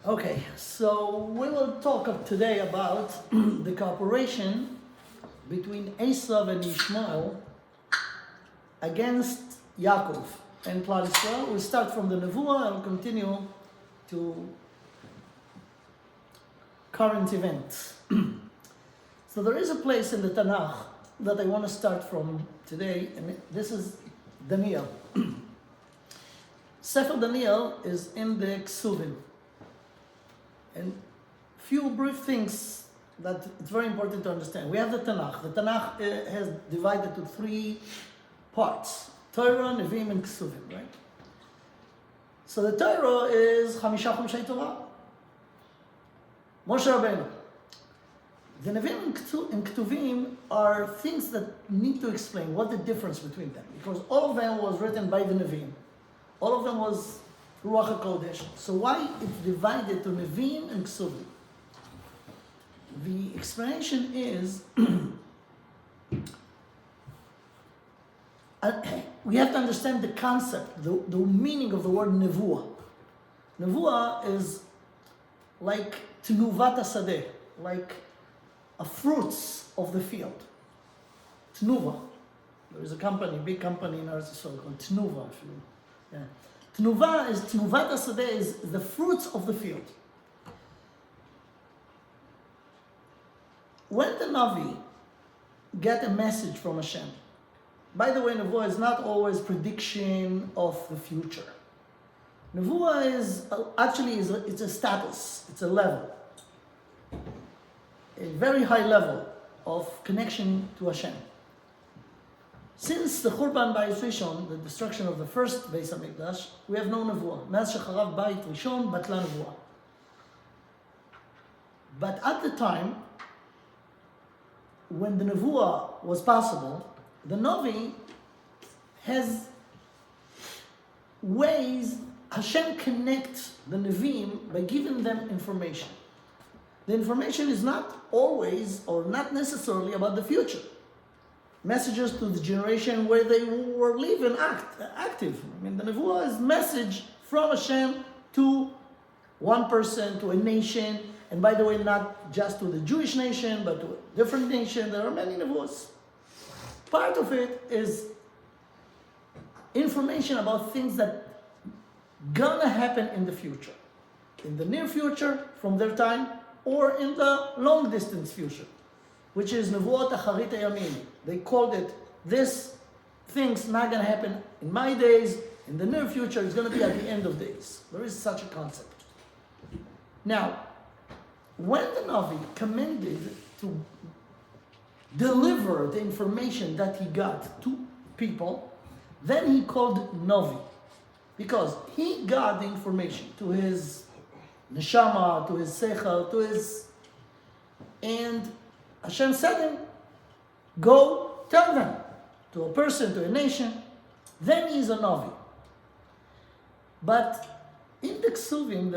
Okay, so we will talk today about the cooperation between Eisav and Yishmael against Yaakov and Klal Yisrael. We'll start from the Nevuah and continue to current events. So there is a place in the Tanakh that I want to start from today, and this is Daniel. Sefer Daniel is in the Ksuvim. And few brief things that it's very important to understand. We have the Tanakh. The Tanakh has divided to three parts: Torah, Nevi'im, and Ksuvim, right? So the Torah is Chamisha Chumshei Torah. Moshe Rabbeinu. The Nevi'im and Ktuvim are things that need to explain what the difference between them, because all of them was written by the Nevi'im. All of them was Ruach HaKodesh. So why it's divided to Nevi'im and Ksuvim? The explanation is we have to understand the concept, the meaning of the word Nevuah. Nevuah is like Tnuvat HaSadeh, like a fruits of the field. Tnuva. There is a company, big company in Eretz Yisrael called Tnuva. Yeah. Tnuvat HaSadeh is the fruits of the field. When the Navi get a message from Hashem, by the way, Nevuah is not always prediction of the future. Nevuah is actually it's a status, it's a level, a very high level of connection to Hashem. Since the Churban Bayit Rishon, the destruction of the first Beis HaMikdash, we have no Nevuah. Maz shecharav Bayit Rishon, batla Nevuah. But at the time, when the Nevuah was possible, the Navi has ways Hashem connects the Nevi'im by giving them information. The information is not always or not necessarily about the future. Messages to the generation where they were living active. I mean, the Nevuah is message from Hashem to one person, to a nation, and by the way, not just to the Jewish nation, but to a different nation. There are many Nevuahs. Part of it is information about things that gonna happen in the future. In the near future, from their time, or in the long distance future, which is Nevuot Acharit Hayamim. They called it, this thing's not going to happen in my days, in the near future, it's going to be at the end of days. There is such a concept. Now, when the Navi commanded to deliver the information that he got to people, then he called Navi, because he got the information to his neshama, to his seichel, to his, and Hashem said him, go tell them, to a person, to a nation, then he's a Navi. But in the Ksuvim,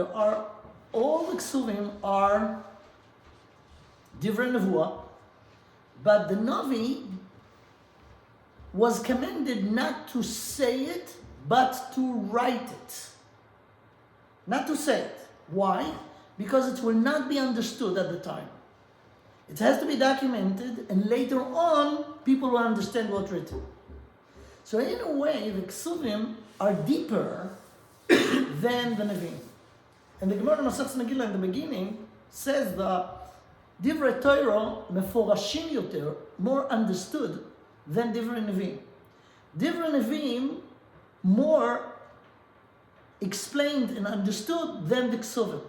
all the Ksuvim are Divrei Nevuah, but the Navi was commanded not to say it, but to write it. Not to say it. Why? Because it will not be understood at the time. It has to be documented, and later on, people will understand what's written. So in a way, the Ksuvim are deeper than the Nevi'im. And the Gemara Masechtas Megillah in the beginning says the Divrei Torah meforashim yoter, more understood than Divrei Nevi'im. Divrei Nevi'im more explained and understood than the Ksuvim.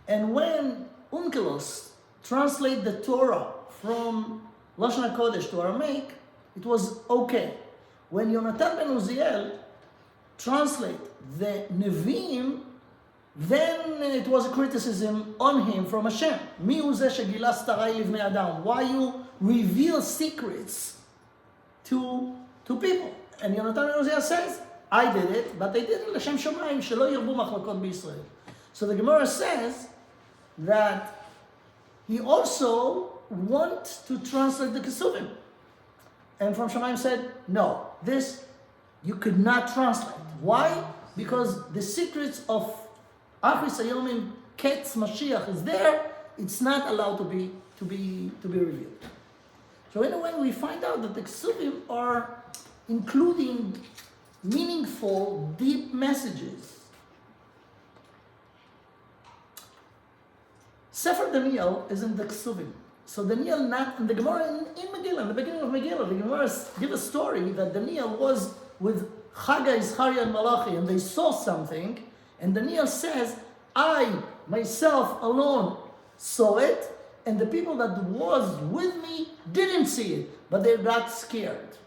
And when Onkelos translate the Torah from Lashon HaKodesh to Aramaic, it was okay. When Yonatan ben Uziel translate the Nevi'im, then it was a criticism on him from Hashem. Mi hu zeh shegila starai livnei adam. Why you reveal secrets to people? And Yonatan ben Uziel says, I did it, but they did it l'shem shomayim shelo yirbu machlokot b'Yisrael. So the Gemara says that he also wants to translate the Kesuvim. And from Shamayim said, no, this you could not translate. Why? Because the secrets of Achris Hayomim Ketz Mashiach is there, it's not allowed to be revealed. So in a way, we find out that the Ksuvim are including meaningful, deep messages. Sefer Daniel is in the Ksuvim. So Daniel not in the Gemara in Megillah, in the beginning of Megillah, the Gemara give a story that Daniel was with Chagai, Zechariah, and Malachi, and they saw something, and Daniel says, I myself alone saw it, and the people that was with me didn't see it, but they got scared.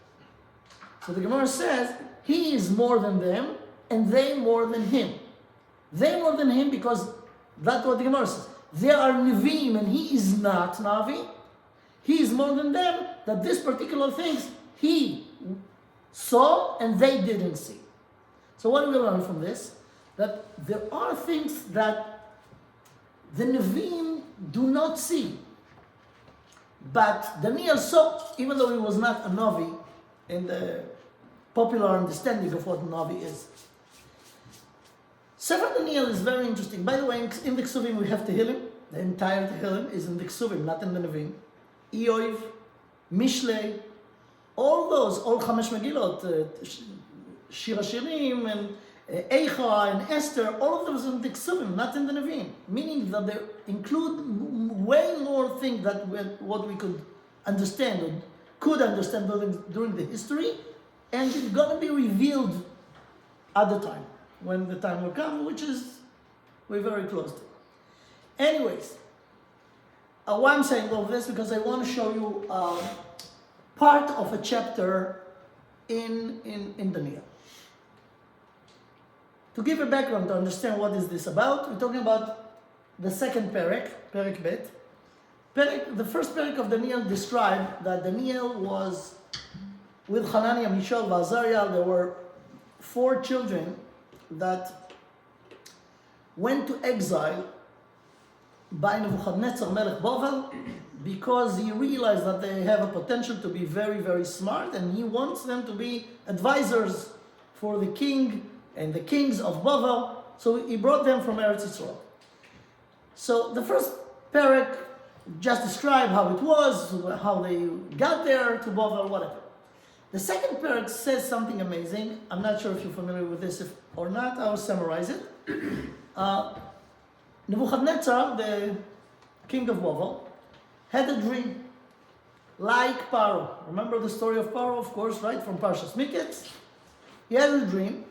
So the Gemara says, he is more than them, and they more than him. They more than him because that's what the Gemara says. They are Nevi'im, and he is not Navi. He is more than them, that this particular things he saw and they didn't see. So what do we learn from this? That there are things that the Nevi'im do not see. But Daniel saw, even though he was not a Navi in the popular understanding of what Navi is. Sefer Daniel is very interesting. By the way, in the Ksuvim we have Tehillim. The entire Tehillim is in the Ksuvim, not in the Nevi'im. Eoiv, Mishlei, all Chamesh Megillot, Shir HaShirim, and Eicha, and Esther, all of those in the Ksuvim, not in the Nevi'im. Meaning that they include way more things than what we could understand, or could understand during the history, and it's going to be revealed at the time, when the time will come, which is we're very close to. Anyways, why I'm saying all this, because I want to show you part of a chapter in Daniel. To give a background to understand what is this about, we're talking about the second Perek Bet. The first Perek of Daniel described that Daniel was with Hananiah, Mishael, and Azariah. There were 4 children that went to exile by Nebuchadnezzar Melech Bavel because he realized that they have a potential to be very, very smart, and he wants them to be advisors for the king and the kings of Bavel. So he brought them from Eretz Yisrael. So the first Perek just described how it was, how they got there to Bavel, whatever. The second Perek says something amazing. I'm not sure if you're familiar with this or not. I'll summarize it. Nebuchadnezzar, the king of Bavel, had a dream like Paro. Remember the story of Paro, of course, right? From Parshas Miketz. He had a dream,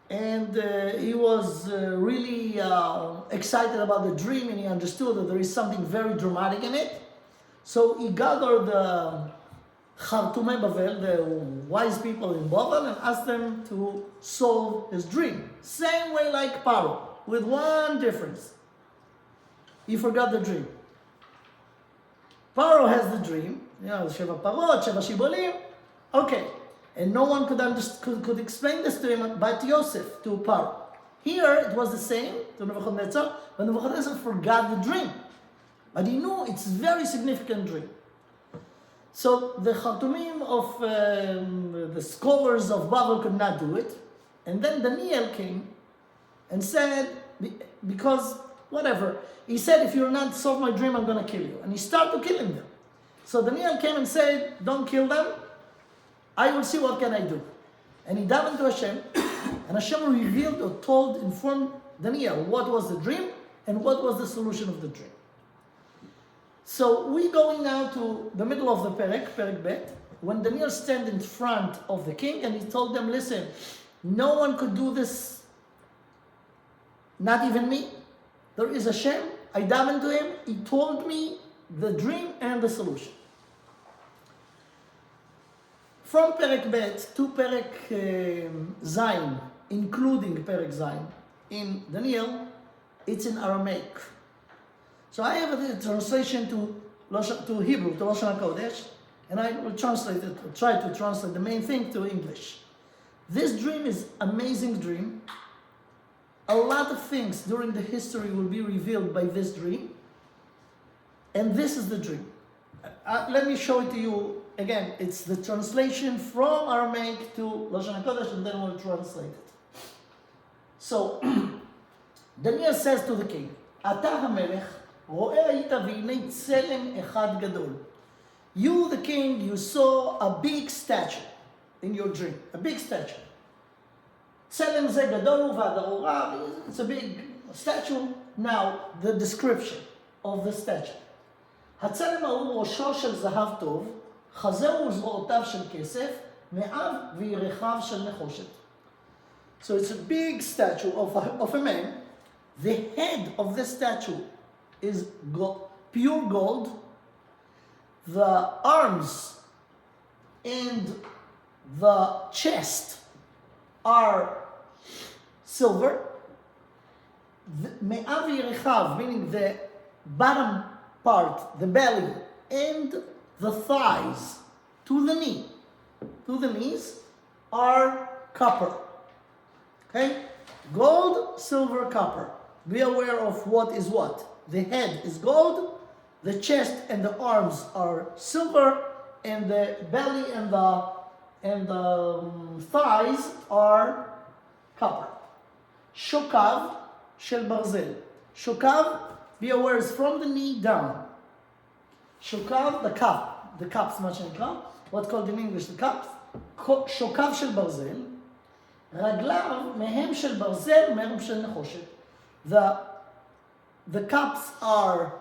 and he was really excited about the dream, and he understood that there is something very dramatic in it. So he gathered the Chartumei Bavel, the wise people in Bavel, and asked them to solve his dream. Same way like Paro, with one difference. He forgot the dream. Paro has the dream, Sheva Parot, Sheva Shibolim. Okay, and no one could explain this to him but Yosef, to Paro. Here it was the same to Nebuchadnezzar, but Nebuchadnezzar forgot the dream. But he knew it's a very significant dream. So the Chatumim of the scholars of Babel could not do it. And then Daniel came and said, because whatever, he said, if you're not solve my dream, I'm going to kill you. And he started killing them. So Daniel came and said, don't kill them. I will see what can I do. And he davened to Hashem. And Hashem revealed or informed Daniel what was the dream and what was the solution of the dream. So we're going now to the middle of the Perek Bet, when Daniel stand in front of the king and he told them, listen, no one could do this, not even me. There is Hashem, I davened to him, he told me the dream and the solution. From Perek Bet to Perek Zayin, including Perek Zayin, in Daniel, it's in Aramaic. So I have a translation to Hebrew, to Lashon HaKodesh, and I will translate it, try to translate the main thing to English. This dream is amazing dream. A lot of things during the history will be revealed by this dream. And this is the dream. Let me show it to you again. It's the translation from Aramaic to Lashon HaKodesh, and then we'll translate it. So, Daniel says to the king, אתה המלך, רואה היית והנה צלם אחד גדול. You, the king, you saw a big statue in your dream, a big statue. צלם זה גדול ועד ארורה, it's a big statue. Now, the description of the statue. הצלם ההוא ראשו של זהב טוב, חזהו וזרועותיו של כסף, מאב וירכיו של נחושת. So it's a big statue of a man. The head of the statue is pure gold. The arms and the chest are silver. מאב וירכיו, meaning the bottom part, the belly, and the thighs to the knees are copper. Okay? Gold, silver, copper. Be aware of what is what. The head is gold, the chest and the arms are silver, and the belly and the thighs are copper. Shokav shel barzel. Shokav, be aware, is from the knee down. Shokav, the cups, מה שנקרא, what's called in English, the cups. שוקיו של ברזל, רגליו מהם של ברזל ומהם של נחושת. The cups are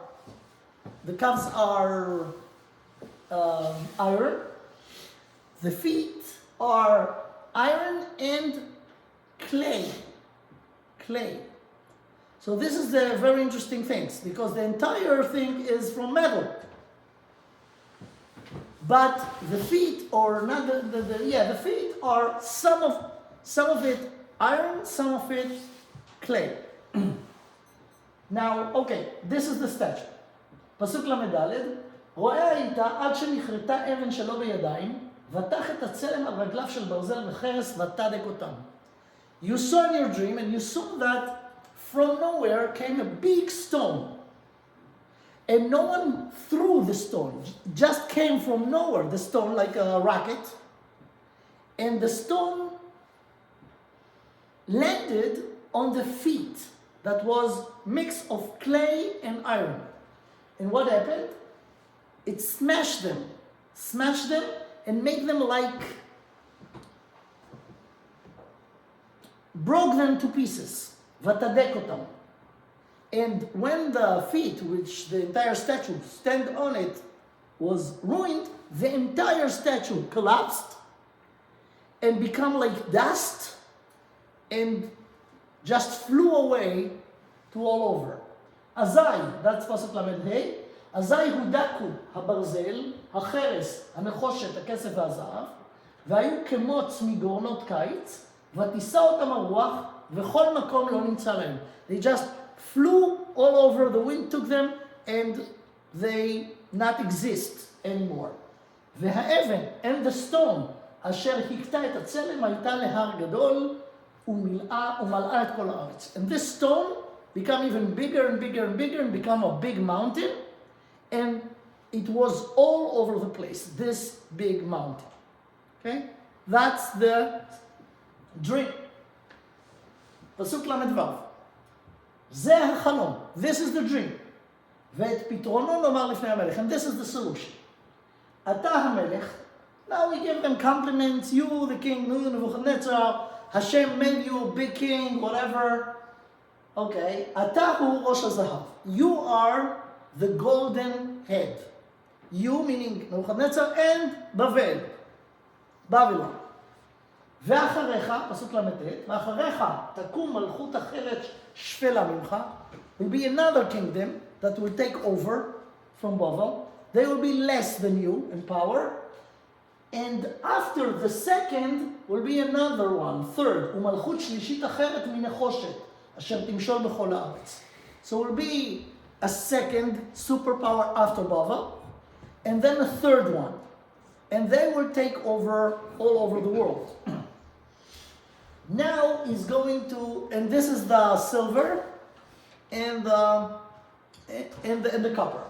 iron. The feet are iron and clay. So this is the very interesting things, because the entire thing is from metal. But the feet, or not the feet are some of it iron, some of it clay. Now, okay, this is the statue. פסוק למדלת, רואה היית עד שנכרתה אבן שלו בידיים, ותח את הצלם על רגליו של ברזל וחרס ותדק אותם. You saw in your dream, and you saw that from nowhere came a big stone. And no one threw the stone, just came from nowhere, the stone like a rocket. And the stone landed on the feet that was mix of clay and iron. And what happened? It smashed them and made them like, broke them to pieces. ותדק אותם. And when the feet, which the entire statue stand on it, was ruined, the entire statue collapsed and become like dust and just flew away to all over. אזי, that's פסוק ל"ה, אזי הודקו הברזל, החרס, הנחושת, הכסף והזהב, והיו כמוץ מגורנות קיץ, ותישא אותם הרוח, וכל מקום לא נמצא להם. They just flew all over, the wind took them, and they not exist anymore. והאבן, and the stone, אשר הכתה את הצלם, הייתה להר גדול, ומלאה את כל הארץ. And this stone become even bigger and bigger and bigger and become a big mountain, and it was all over the place, this big mountain. Okay? That's the dream. פסוק ל"ו. זה החלום. This is the dream. ואת פתרונו נאמר לפני המלך. And this is the solution. אתה המלך. Now we give them compliments. You, the king, you, Nebuchadnezzar. Hashem made you a big king, whatever. Okay. אתה הוא ראש הזהב. You are the golden head. You, meaning Nebuchadnezzar, and Babylon. ואחריך, פסוק ל"ט, ואחריך תקום מלכות אחרת שפלה ממך, will be another kingdom that will take over from Babel. They will be less than you in power. And after the second will be another one, third, ומלכות שלישית אחרת מנחושת, אשר תמשול בכל הארץ. So will be a second superpower after Babel, and then a third one. And they will take over all over the world. Now he's going to, and this is the silver and the copper.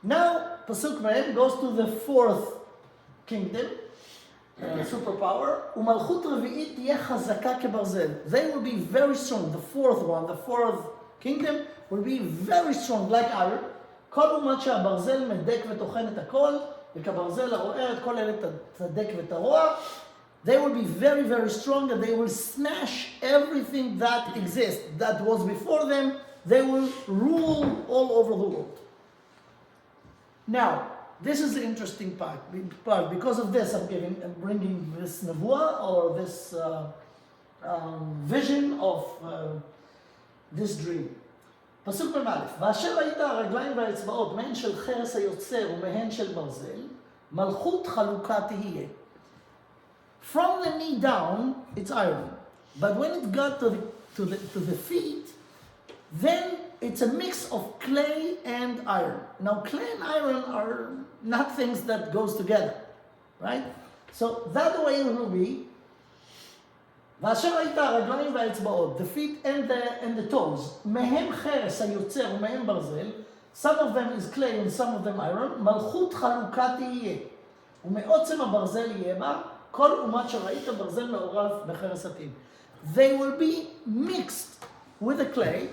Now Pasuk Mem goes to the fourth kingdom, superpower. ומלכות רביעית תהיה חזקה כברזל. They will be very strong. The fourth one, the fourth kingdom will be very strong, like iron. כל אומת שהברזל מדק וטוחן את הכל, וכברזל הרוער את כל אלה תדק ותרוע. They will be very, very strong, and they will smash everything that exists, that was before them. They will rule all over the world. Now, this is the interesting part. Because of this, I'm bringing this nevuah, or this vision of this dream. פסוק מ"א, ואשר ראית הרגליים והאצבעות מהן של חרס היוצר ומהן של ברזל, מלכות חלוקה תהיה. From the knee down, it's iron. But when it got to the feet, then it's a mix of clay and iron. Now, clay and iron are not things that goes together, right? So that way it will be, ואשר ראית הרגליים והאצבעות, the feet and the toes, מהם חרס היוצר ומהם ברזל, some of them is clay and some of them iron, מלכות חלוקה תהיה, ומעוצם הברזל יהיה בה, כל אומת שראית ברזל מעורב בחרס עתיד. They will be mixed with the clay,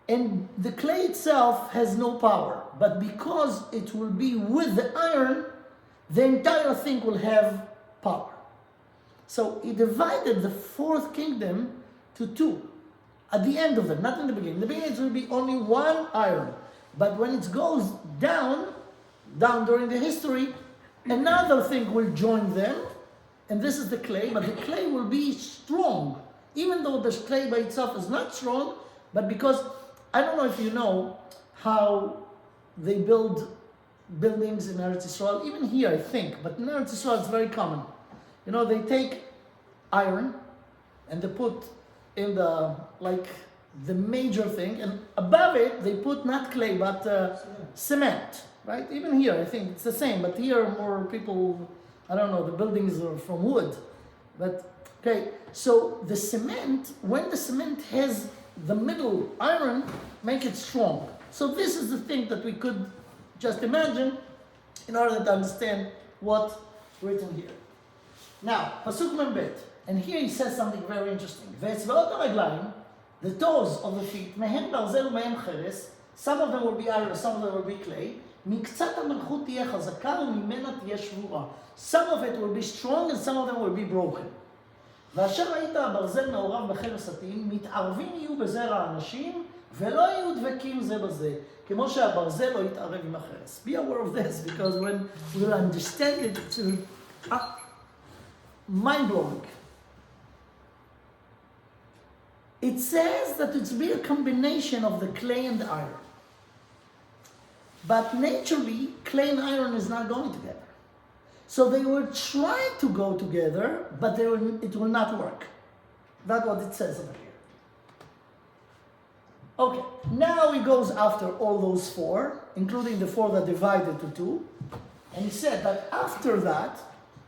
and the clay itself has no power, but because it will be with the iron, the entire thing will have power. So he divided the fourth kingdom to two. At the end of it, not in the beginning. In the beginning it will be only one iron. But when it goes down during the history, another thing will join them. And this is the clay, but the clay will be strong. Even though the clay by itself is not strong, but because, I don't know if you know how they build buildings in Eretz Yisrael, even here I think, but in Eretz Yisrael it's very common. You know, they take iron and they put in the major thing, and above it they put not clay but cement, right? Even here I think it's the same, but here more people, I don't know, the buildings are from wood. But, okay, so the cement, when the cement has the middle iron, make it strong. So this is the thing that we could just imagine in order to understand what's written here. Now, Pasuk Mem and here he says something very interesting. ואצבעות הרגליים, the toes of the feet, מהן ברזל ומהן חרס, some of them will be iron, some of them will be clay, מקצת המלכות תהיה חזקה וממנה תהיה שבורה. Some of it will be strong and some of them will be broken. ואשר ראית הברזל מעורב בחרס עתים, מתערבים יהיו בזרע האנשים, ולא יהיו דבקים זה בזה, כמו שהברזל לא יתערב עם החרס. Be aware of this, because when we'll understand it, it's mind-blowing. It says that it's be a combination of the clay and the iron. But naturally, clay and iron is not going together. So they will try to go together, but it will not work. That's what it says over here. Okay, now he goes after all those four, including the four that divided to two. And he said that after that,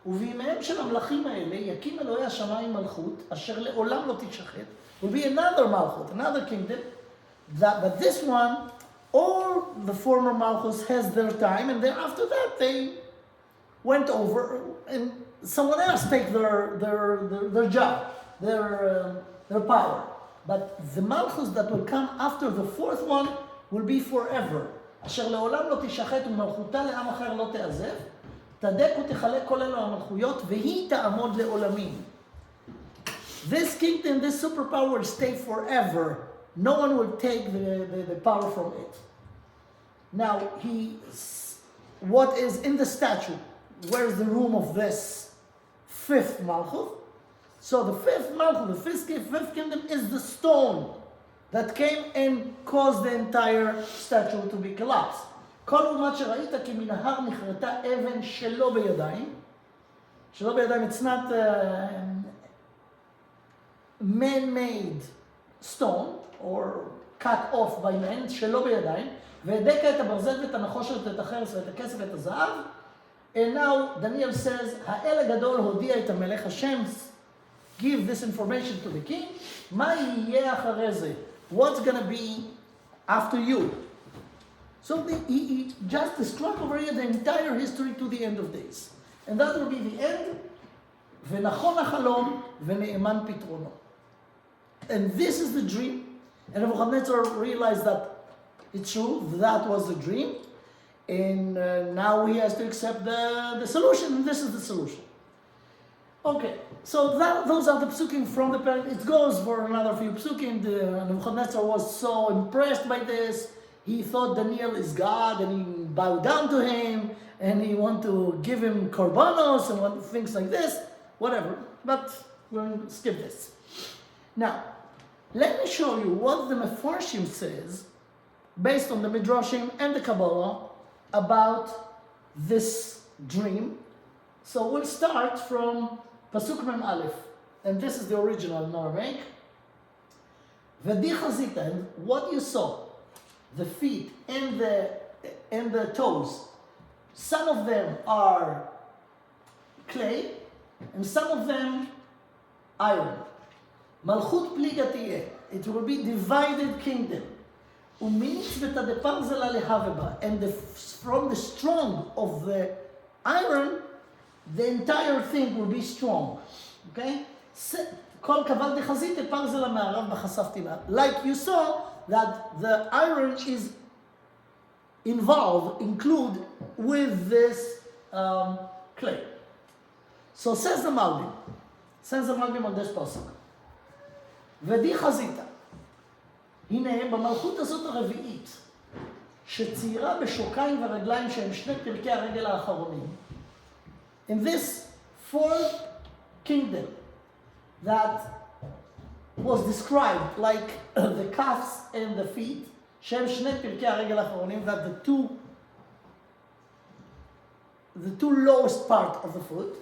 ובימיהם של המלכים האלה יקים אלוהי השמיים מלכות, אשר לעולם לא תשחט. Will be another malchut, another kingdom. But this one, all the former malchus has their time, and then after that they went over, and someone else take their job, their power. But the malchus that will come after the fourth one will be forever. אשר לעולם לא תשחט ומלכותה לעם אחר לא תעזב. תדק ותחלק כל אלו המלכויות והיא תעמוד לעולמים. This kingdom, this superpower will stay forever. No one will take the power from it. Now, what is in the statue? Where's the room of this fifth malchut? So the fifth malchut, the fifth kingdom is the stone that came and caused the entire statue to be collapsed. כל אומת שראית כי מנהר נחרטה אבן שלא בידיים. שלא בידיים, it's not man-made stone or cut off by man, שלא בידיים. והדקה את הברזל ואת הנחושת ואת החרס ואת הכסף ואת הזהב. And now Daniel says, האל הגדול הודיע את המלך, השם give this information to the king. מה יהיה אחרי זה? What's gonna be after you? So he just described over here the entire history to the end of days. And that will be the end. ונכון החלום ונאמן פתרונו. And this is the dream. And Nebuchadnezzar realized that it's true, that was the dream, and now he has to accept the solution, and this is the solution. Okay, so those are the psukim from the parent. It goes for another few psukim. Nebuchadnezzar was so impressed by this, he thought Daniel is God, and he bowed down to him, and he wanted to give him korbanos and things like this, whatever. But we're going to skip this. Now, let me show you what the Mefarshim says, based on the Midrashim and the Kabbalah, about this dream. So we'll start from Pasuk Mem Aleph, and this is the original in Aramaic. V'di chazita, and what you saw, the feet and the toes, some of them are clay, and some of them iron. Malchut pliga tiyeh, it will be divided kingdom. U'minitzveta de parzela lehaveba, and from the strong of the iron, the entire thing will be strong. Okay? Kol kavadti chazite parzela me'arav b'chasafti ma. Like you saw that the iron is included with this clay. So says the Malbim on this pasuk. ודי חזית, הנה במלכות הזאת הרביעית, שציירה בשוקיים ורגליים שהם שני פרקי הרגל האחרונים. In this fourth kingdom that was described like the calves and the feet, שהם שני פרקי הרגל האחרונים, that the two lowest part of the foot,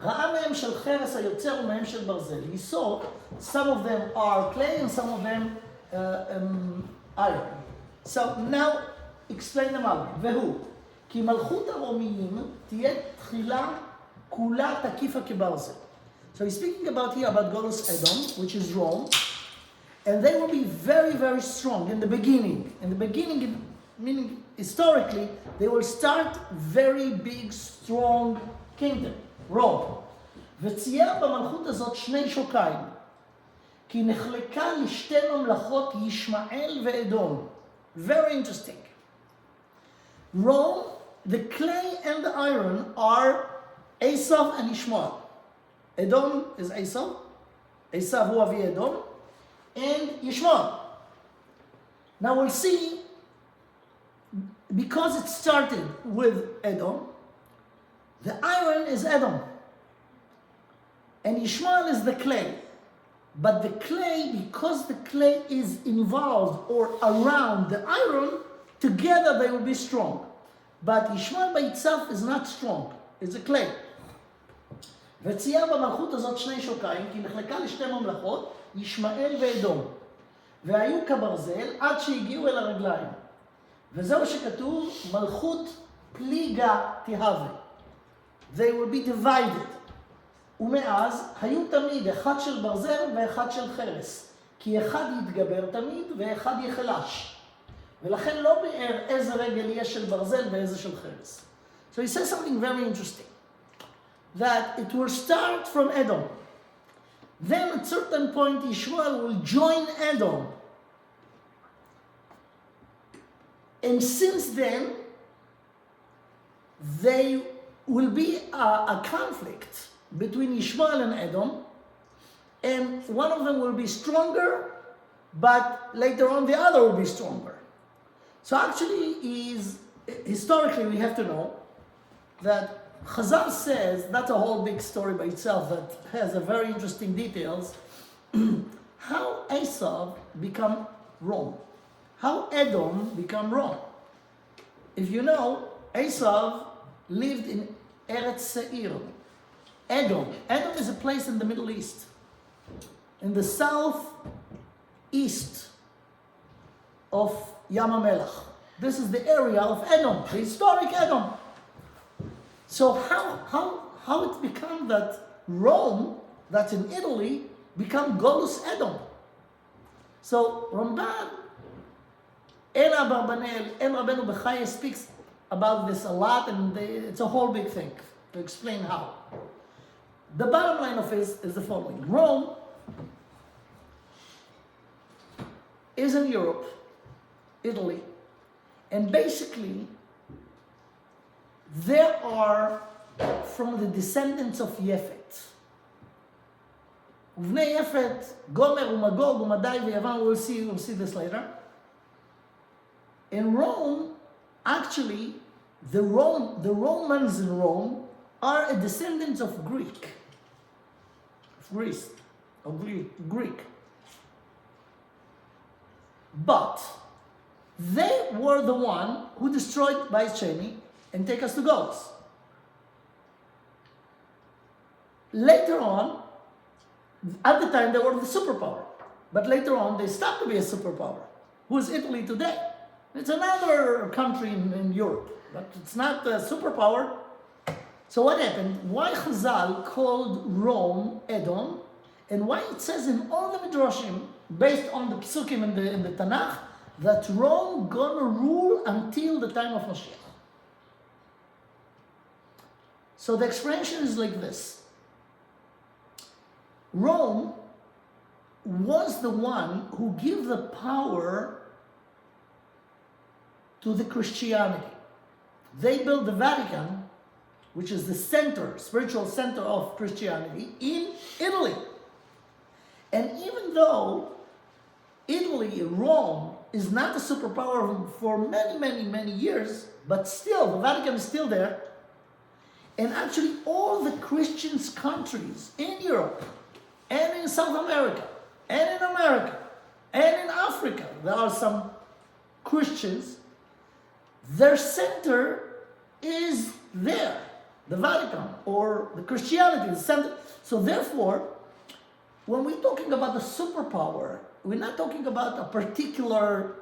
ראה מהם של חרס היוצר ומהם של ברזל. He saw some of them are clay and some of them iron. So now explain them out. והוא, כי מלכות הרומיים תהיה תחילה כולה תקיפה כברזל. So he's speaking about here about Golus Edom, which is Rome, and they will be very, very strong in the beginning. In the beginning, meaning historically, they will start very big, strong kingdom. רום, וצייר במלכות הזאת שני שוקיים, כי נחלקה לשתי ממלכות ישמעאל ואדום. Very interesting. Rome, the clay and the iron are Eisav and Yishmael. Edom is Eisav, Eisav hu avi Edom, and Yishmael. Now we'll see, because it started with Edom, the iron is Edom, and Yishmael is the clay. But the clay, because the clay is involved or around the iron, together they will be strong. But Yishmael by itself is not strong, it's a clay. וצייר במלכות הזאת שני שוקיים, כי נחלקה לשתי ממלכות, ישמעאל ואדום. והיו כברזל עד שהגיעו אל הרגליים. וזהו שכתוב, מלכות פליגה תהווה. They will be divided. ומאז היו תמיד אחד של ברזל ואחד של חרס, כי אחד יתגבר תמיד ואחד יחלש. ולכן לא ביאר איזה רגל יש של ברזל ואיזה של חרס. So he says something very interesting, that it will start from Edom. Then at a certain point Yishmael will join Edom. And since then, they will be a conflict between Yishmael and Edom, and one of them will be stronger, but later on the other will be stronger. So actually, historically we have to know that Chazal says, that's a whole big story by itself that has a very interesting details, how Eisav become Rome, how Edom become Rome. If you know, Eisav lived in Eretz Seir. Edom is a place in the Middle East, in the southeast of Yam HaMelech. This is the area of Edom, the historic Edom. So how it become that Rome, that's in Italy, become Golus Edom? So Ramban, El Abarbanel, El Rabbeinu Bechaya speaks about this a lot, and it's a whole big thing to explain how. The bottom line of it is the following. Rome is in Europe, Italy, and basically there are from the descendants of Yefet. ובני יפת, גומר ומגוג ומדי ויוון, we'll see this later. In Rome, actually, the Romans in Rome are a descendants of Greece, Greek. But they were the one who destroyed Bais Sheni and take us to Goats. Later on, at the time they were the superpower, but later on they stopped to be a superpower. Who is Italy today? It's another country in Europe, but it's not a superpower. So what happened? Why Chazal called Rome Edom, and why it says in all the Midrashim, based on the Psukim in the Tanakh, that Rome gonna rule until the time of Mashiach. So the explanation is like this. Rome was the one who gave the power to the Christianity. They built the Vatican, which is the center, spiritual center of Christianity, in Italy. And even though Italy, Rome, is not a superpower for many years, but still, the Vatican is still there. And actually, all the Christian countries in Europe, and in South America, and in America, and in Africa, there are some Christians, their center is there, the Vatican, or the Christianity, the center. So therefore, when we're talking about the superpower, we're not talking about a particular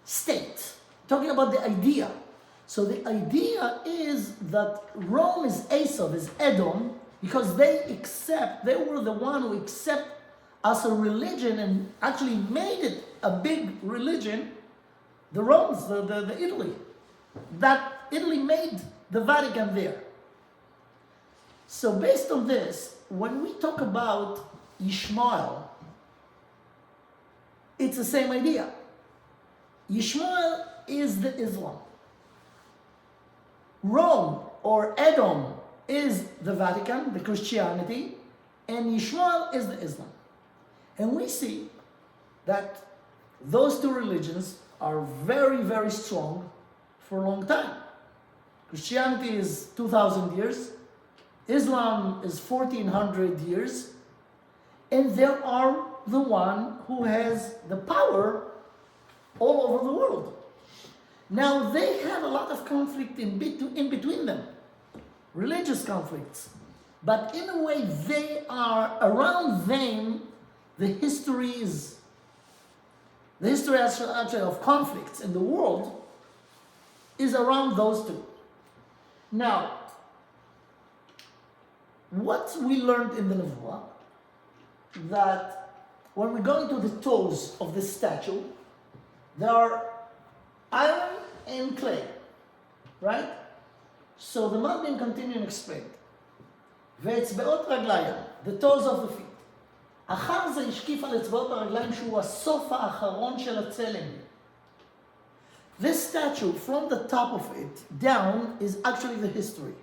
state, we're talking about the idea. So the idea is that Rome is Eisav, is Edom, because they were the one who accept as a religion and actually made it a big religion, the Romans, the Italy. That Italy made the Vatican there. So based on this, when we talk about Yishmael, it's the same idea. Yishmael is the Islam. Rome or Edom is the Vatican, the Christianity, and Yishmael is the Islam. And we see that those two religions are very strong for a long time. Christianity is 2,000 years, Islam is 1,400 years, and they are the one who has the power all over the world. Now they have a lot of conflict in between them, religious conflicts, but in a way they are around them. The history actually of conflicts in the world is around those two. Now, what we learned in the Nevuah, that when we go into the toes of this statue, there are iron and clay, right? So the Malbim continue and explain. ואצבעות רגליים, the toes of the feet. אחר זה השקיף על אצבעות הרגליים שהוא הסוף האחרון של הצלם. This statue, from the top of it down, is actually the history.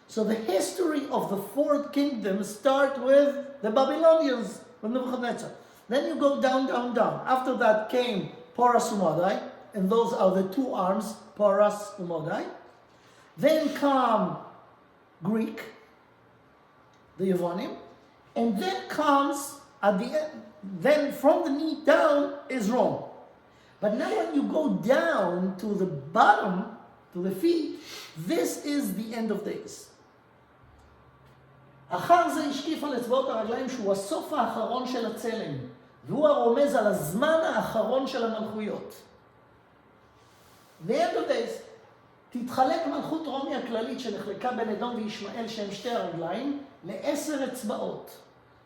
So the history of the fourth kingdom start with the Babylonians, with Nebuchadnezzar. Then you go down. After that came Porus Umadai, and those are the two arms, Porus Umadai. Then come Greek, the Yevonim, and then comes at the end, then from the knee down is Rome. But now when you go down to the bottom, to the feet, this is the end of days. אחר זה השקיף על אצבעות הרגליים שהוא הסוף האחרון של הצלם, והוא הרומז על הזמן האחרון של המלכויות. The end of days. תתחלק מלכות רומי הכללית שנחלקה בין אדום וישמעאל שהם שתי הרגליים ל10 אצבעות,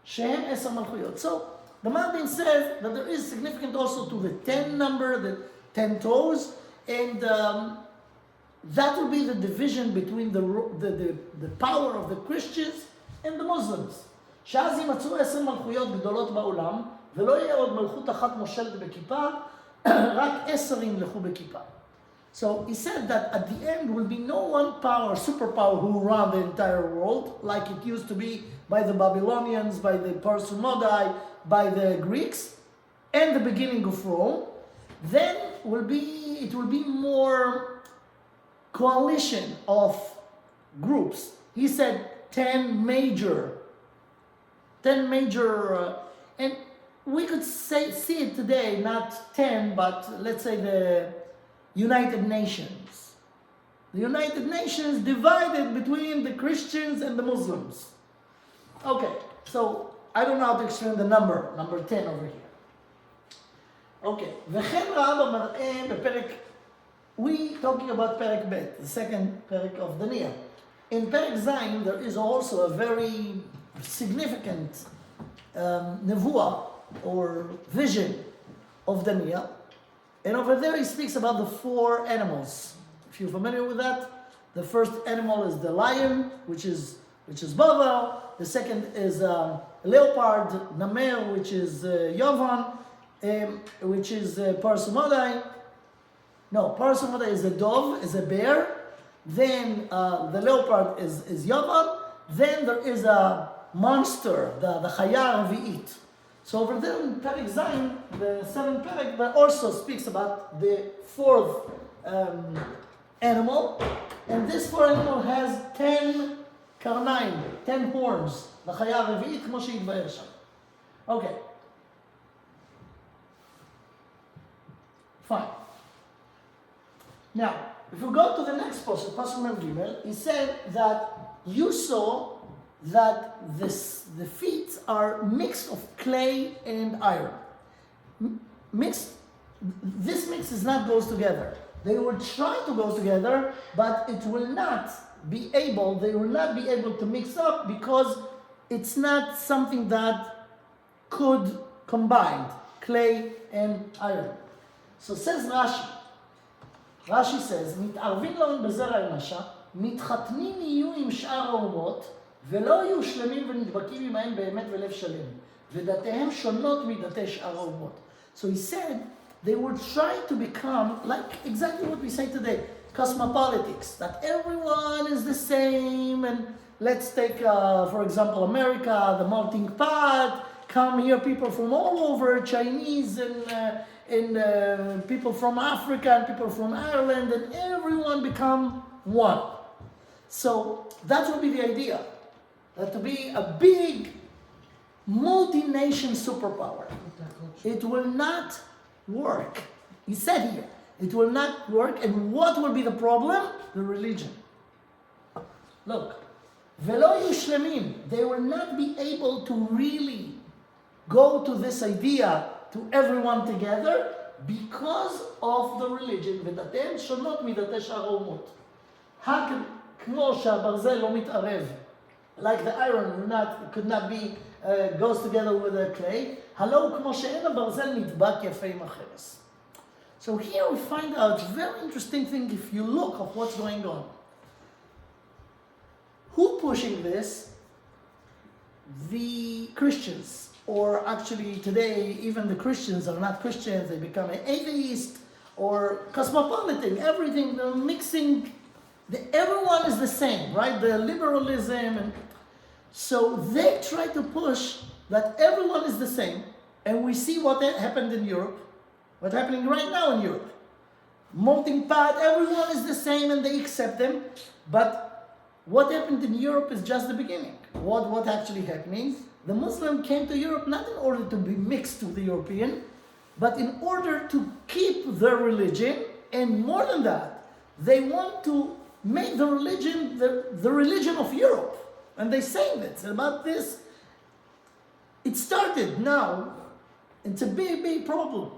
שהם 10 מלכויות. So, the Malbim says that there is significant also to the 10 number, the 10 toes, and that will be the division between the power of the Christians and the Muslims. שאז יימצאו 10 מלכויות גדולות בעולם, ולא יהיה עוד מלכות אחת מושלת בכיפה, רק 10 ימלכו בכיפה. So he said that at the end will be no one power, superpower who run the entire world, like it used to be by the Babylonians, by the Persumodai, by the Greeks, and the beginning of Rome. Then it will be more coalition of groups. He said 10 major, and we could see it today, not 10, but let's say the United Nations. The United Nations divided between the Christians and the Muslims. Okay, so I don't know how to explain the number 10 over here. Okay, וכן ראה במראה בפרק, we talking about פרק ב', the second פרק of Daniel. In פרק ז' there is also a very significant nevuah or vision of Daniel. And over there he speaks about the 4 animals. If you're familiar with that, the first animal is the lion, which is Bavel. The second is leopard, Namer, which is Yovan, which is Parsumodai. No, Parsumodai is a dove, is a bear. Then the leopard is Yovan. Then there is a monster, the Chaya Revi'it. So over there in Perek Zayin, the 7th Perek, that also speaks about the 4th animal. And this 4th animal has 10 karnaim, 10 horns. The Chaya Revi'it, כמו שהתבאר שם. Okay. Fine. Now, if we go to the next pasuk, Pasuk Mem Gimel, he said that you saw that the feet are mixed of clay and iron. This mix is not goes together. They will try to go together, but it will not be able, they will not be able to mix up because it's not something that could combine clay and iron. So says Rashi. Rashi says, מתערבים להם בזרע האנושה, מתחתנים יהיו עם שאר האומות, ולא יהיו שלמים ונדבקים עמהם באמת ולב שלם, ודתיהם שונות מדתי שאר האומות. So he said, they would try to become like exactly what we say today, cosmopolitics, that everyone is the same, and let's take, for example, America, the melting pot, come here people from all over, Chinese and people from Africa and people from Ireland, and everyone become one. So that would be the idea, that to be a big multi-nation superpower. It will not work. He said here, it will not work, and what will be the problem? The religion. Look, ולא יהיו שלמים, they will not be able to really go to this idea to everyone together because of the religion, ודתיהם שונות מדתי שאר האומות. כמו שהברזל לא מתערב, like the iron could not be goes together with the clay, הלא כמו שאין הברזל נדבק יפה עם החרס. So here we find out a very interesting thing if you look of what's going on. Who pushing this? The Christians. Or actually today, even the Christians are not Christians, they become an atheist or cosmopolitan, everything, they're mixing, everyone is the same, right? The liberalism, and so they try to push that everyone is the same, and we see what happened in Europe, what's happening right now in Europe. Melting pot, everyone is the same and they accept them, but what happened in Europe is just the beginning. What actually happening? The Muslim came to Europe not in order to be mixed with the European, but in order to keep their religion, and more than that, they want to make the religion the religion of Europe. And they say that about this. It started now. It's a big, big problem.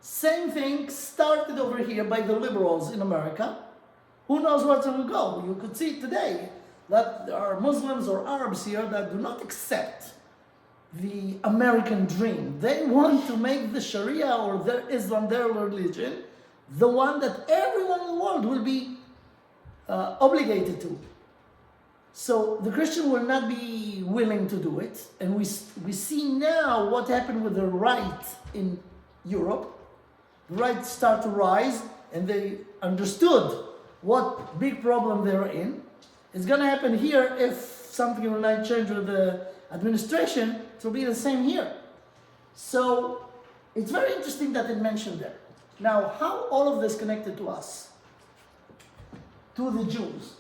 Same thing started over here by the liberals in America. Who knows where it will go? You could see today that there are Muslims or Arabs here that do not accept the American dream. They want to make the Sharia or their Islam, their religion, the one that everyone in the world will be obligated to. So the Christian will not be willing to do it. And we see now what happened with the right in Europe. The right start to rise, and they understood what big problem they're in. It's going to happen here if something will not change with the administration. It will be the same here. So it's very interesting that it mentioned there. Now, how all of this connected to us, to the Jews?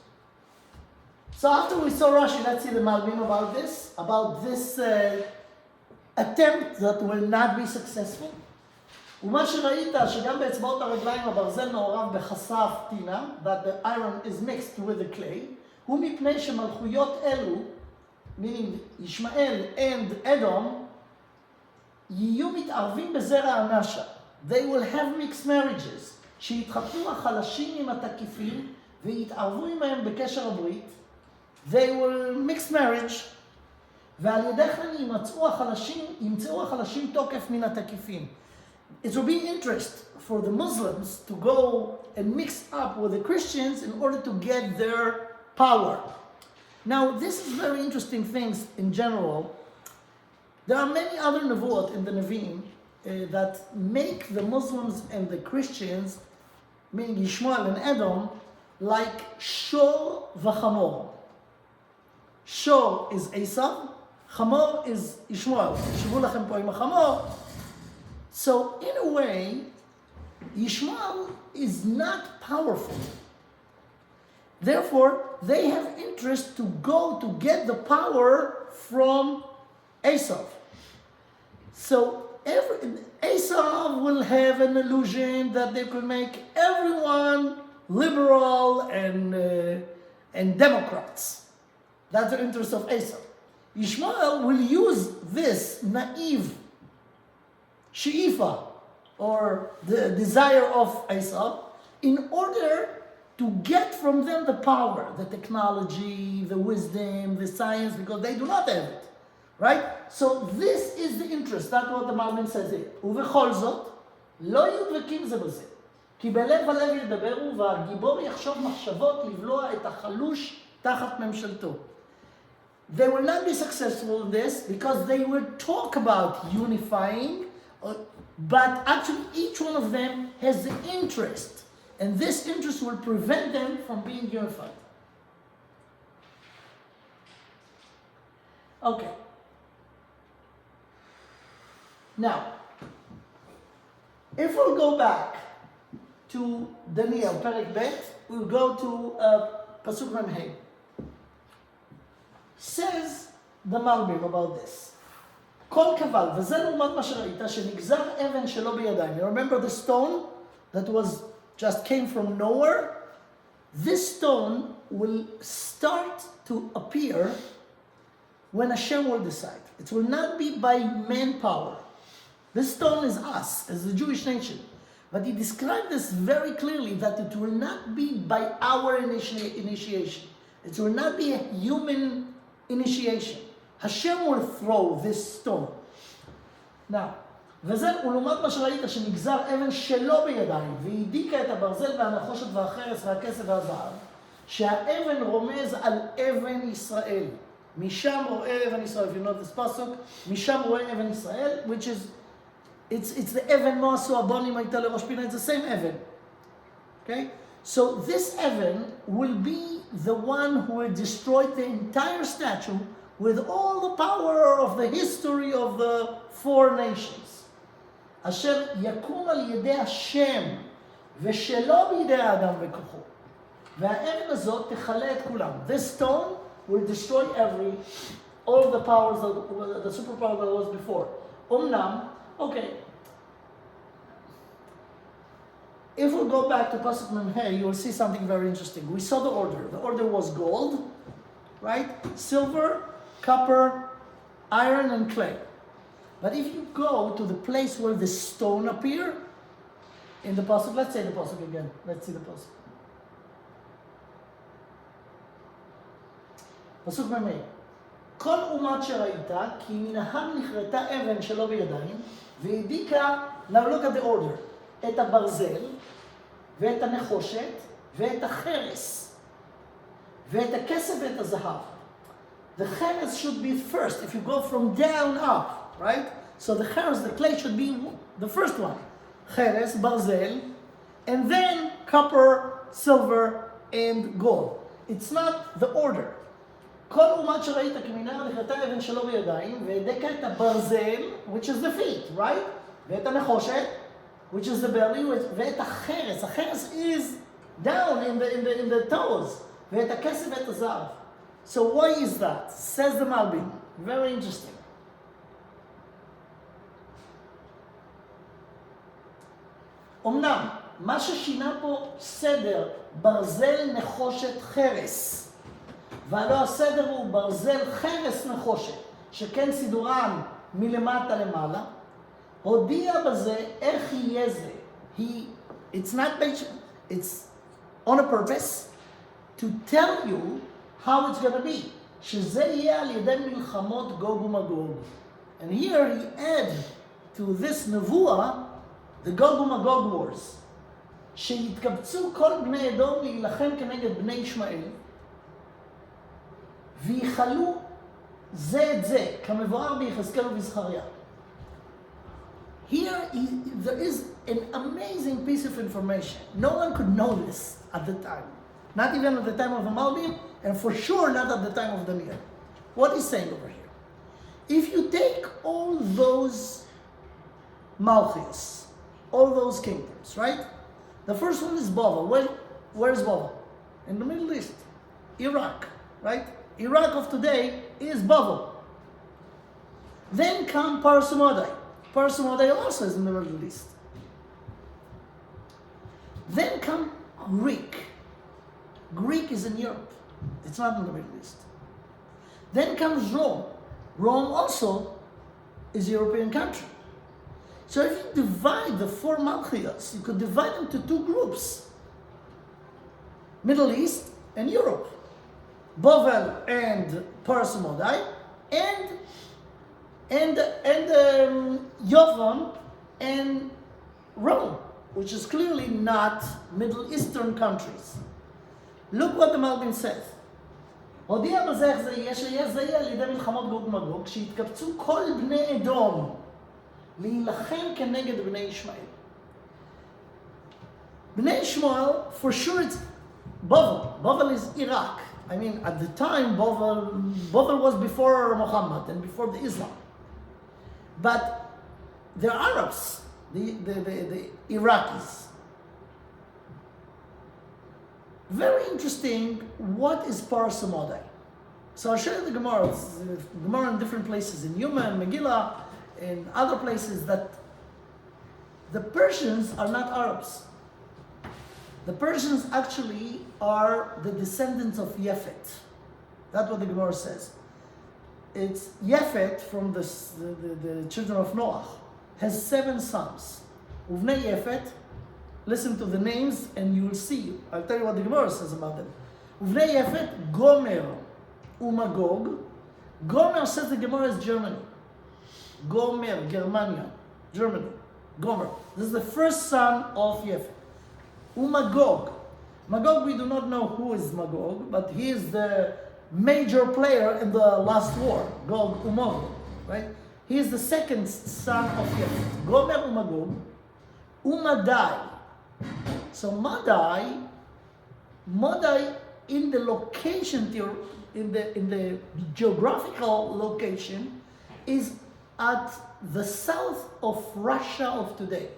So after we saw Rashi, let's see the Malbim about this attempt that will not be successful. ומה שראית שגם באצבעות הרגליים הברזל מעורב בחשף טינה, that the iron is mixed with the clay, הוא מפני שמלכויות אלו, meaning Yishmael and Edom, יהיו מתערבים בזרע הנשה. They will have mixed marriages, שיתחתנו החלשים עם התקיפים ויתערבו עמהם בקשר הברית. They will mix marriage, ועל ידי כן ימצאו החלשים תוקף מן התקיפים. It will be interest for the Muslims to go and mix up with the Christians in order to get their power. Now, this is very interesting things in general. There are many other nevuot in the Nevi'im that make the Muslims and the Christians, meaning Yishmael and Edom, like Shor v'Chamor. Shor is Eisav, Chamor is Yishmael. Shivu lachem po im ha'Chamor. So, in a way, Yishmael is not powerful. Therefore, they have interest to go to get the power from Eisav. So, Eisav will have an illusion that they could make everyone liberal and Democrats. That's the interest of Eisav. Yishmael will use this naive she'ifa, or the desire of Eisav, in order to get from them the power, the technology, the wisdom, the science, because they do not have it, right? So this is the interest. That's what the Malbim says here. ובכל זאת, לא יהיו דבקים זה בזה. כי בלב ולב ידברו, והגיבור יחשוב מחשבות לבלוע את החלוש תחת ממשלתו. They will not be successful in this because they will talk about unifying, but actually each one of them has the interest, and this interest will prevent them from being unified. Okay. Now, if we'll go back to Daniel, Perek Bet, we'll go to Pasuk Mem Hey. Says the Malbim about this. כל קבל, וזה לעומת מה שראית, שנגזר אבן שלא בידיים. You remember the stone that just came from nowhere? This stone will start to appear when Hashem will decide. It will not be by manpower. This stone is us, as the Jewish nation. But he described this very clearly, that it will not be by our initiation. It will not be a human initiation. Hashem will throw this stone. Now, וזה ולעומת מה שראית שנגזר אבן שלא בידיים והידיקה את הברזל והנחושת והחרס והכסף והזהב, שהאבן רומז על אבן ישראל. משם רואה אבן ישראל. If you know this pasuk, משם רואה אבן ישראל, which is, it's the אבן מה עשו הבונים הייתה לראש פינה, it's the same אבן. Okay? So this אבן will be the one who will destroy the entire statue with all the power of the history of the four nations. אשר יקום על ידי השם ושלא בידי האדם וכוחו. והאבן הזאת תכלה את כולם. This stone will destroy all the powers, the superpower that was before. אומנם, okay. If we go back to Pasuk Mem Hey, you will see something very interesting. We saw the order. The order was gold, right? Silver, copper, iron, and clay. But if you go to the place where the stone appear, in the pasuk, let's say the pasuk again. Let's see the pasuk. pasuk מ"ה. כל אומת שראית, כי מנהג נחרטה אבן שלא בידיים, והדיקה, now look at the order, את הברזל, ואת הנחושת, ואת החרס. ואת הכסף ואת הזהב. The cheres should be first, if you go from down up, right? So the cheres, the clay should be the first one. Cheres, barzel, and then copper, silver, and gold. It's not the order. כל אומת שראית כמנהר נחרתה אבן שלו בידיים, והדקה את הברזל, which is the feet, right? ואת הנחושת, which is the belly, ואת החרס. החרס is down in the toes. ואת הכסף ואת הזהב. So why is that? Says the Malbim. Very interesting. אמנם, מה ששינה פה סדר ברזל נחושת חרס, והלא הסדר הוא ברזל חרס נחושת, שכן סידורם מלמטה למעלה, הודיע בזה איך יהיה זה. It's on a purpose to tell you how it's going to be. שזה יהיה על ידי מלחמות גוג ומגוג. And here he adds to this נבואה the גוג ומגוג wars. שיתקבצו כל בני אדום להילחם כנגד בני ישמעאל, ויחלו זה את זה, כמבואר ביחזקאל ובזכריה. Here there is an amazing piece of information. No one could know this at the time. Not even at the time of the Malbim, and for sure not at the time of the Mir. What he's saying over here? If you take all those Malchus, all those kingdoms, right? The first one is Babel. Where is Babel? In the Middle East. Iraq, right? Iraq of today is Babel. Then come Parsimodai. Parsimodai also is in the Middle East. Then come Greek. Greek is in Europe. It's not in the Middle East. Then comes Rome. Rome also is a European country. So if you divide the four Malchias, you could divide them to two groups. Middle East and Europe. Bavel and Parsimodai, and Yovan and Rome, which is clearly not Middle Eastern countries. Look what the Malbim says. הודיע בזה איך זה יהיה, שיהיה זה יהיה על ידי מלחמות גוג ומגוג, שיתקבצו כל בני אדום להילחם כנגד בני ישמעאל. בני ישמעאל, for sure it's Bavel. Bavel is Iraq. I mean, at the time, Bavel was before Muhammad and before the Islam. But they're Arabs, the Iraqis. Very interesting, what is Parsimodai? So I'll show you the Gemara. It's Gemara in different places, in Yuma and Megillah, in other places, that the Persians are not Arabs. The Persians actually are the descendants of Yefet. That's what the Gemara says. It's Yefet from the children of Noah, has 7 sons. Uvnei Yefet, listen to the names and you will see. I'll tell you what the Gemara says about them. Uvnei Yefet, Gomer, Umagog. Gomer, says the Gemara, is Germany. Gomer, Germania, Germany. Gomer. This is the first son of Yefet. Umagog. Magog, we do not know who is Magog, but he is the major player in the last war, Gog Umagog, right? He is the second son of Yefet. Gomer Umagog. Umadai. So Madai in the location, in the geographical location, is at the south of Russia of today.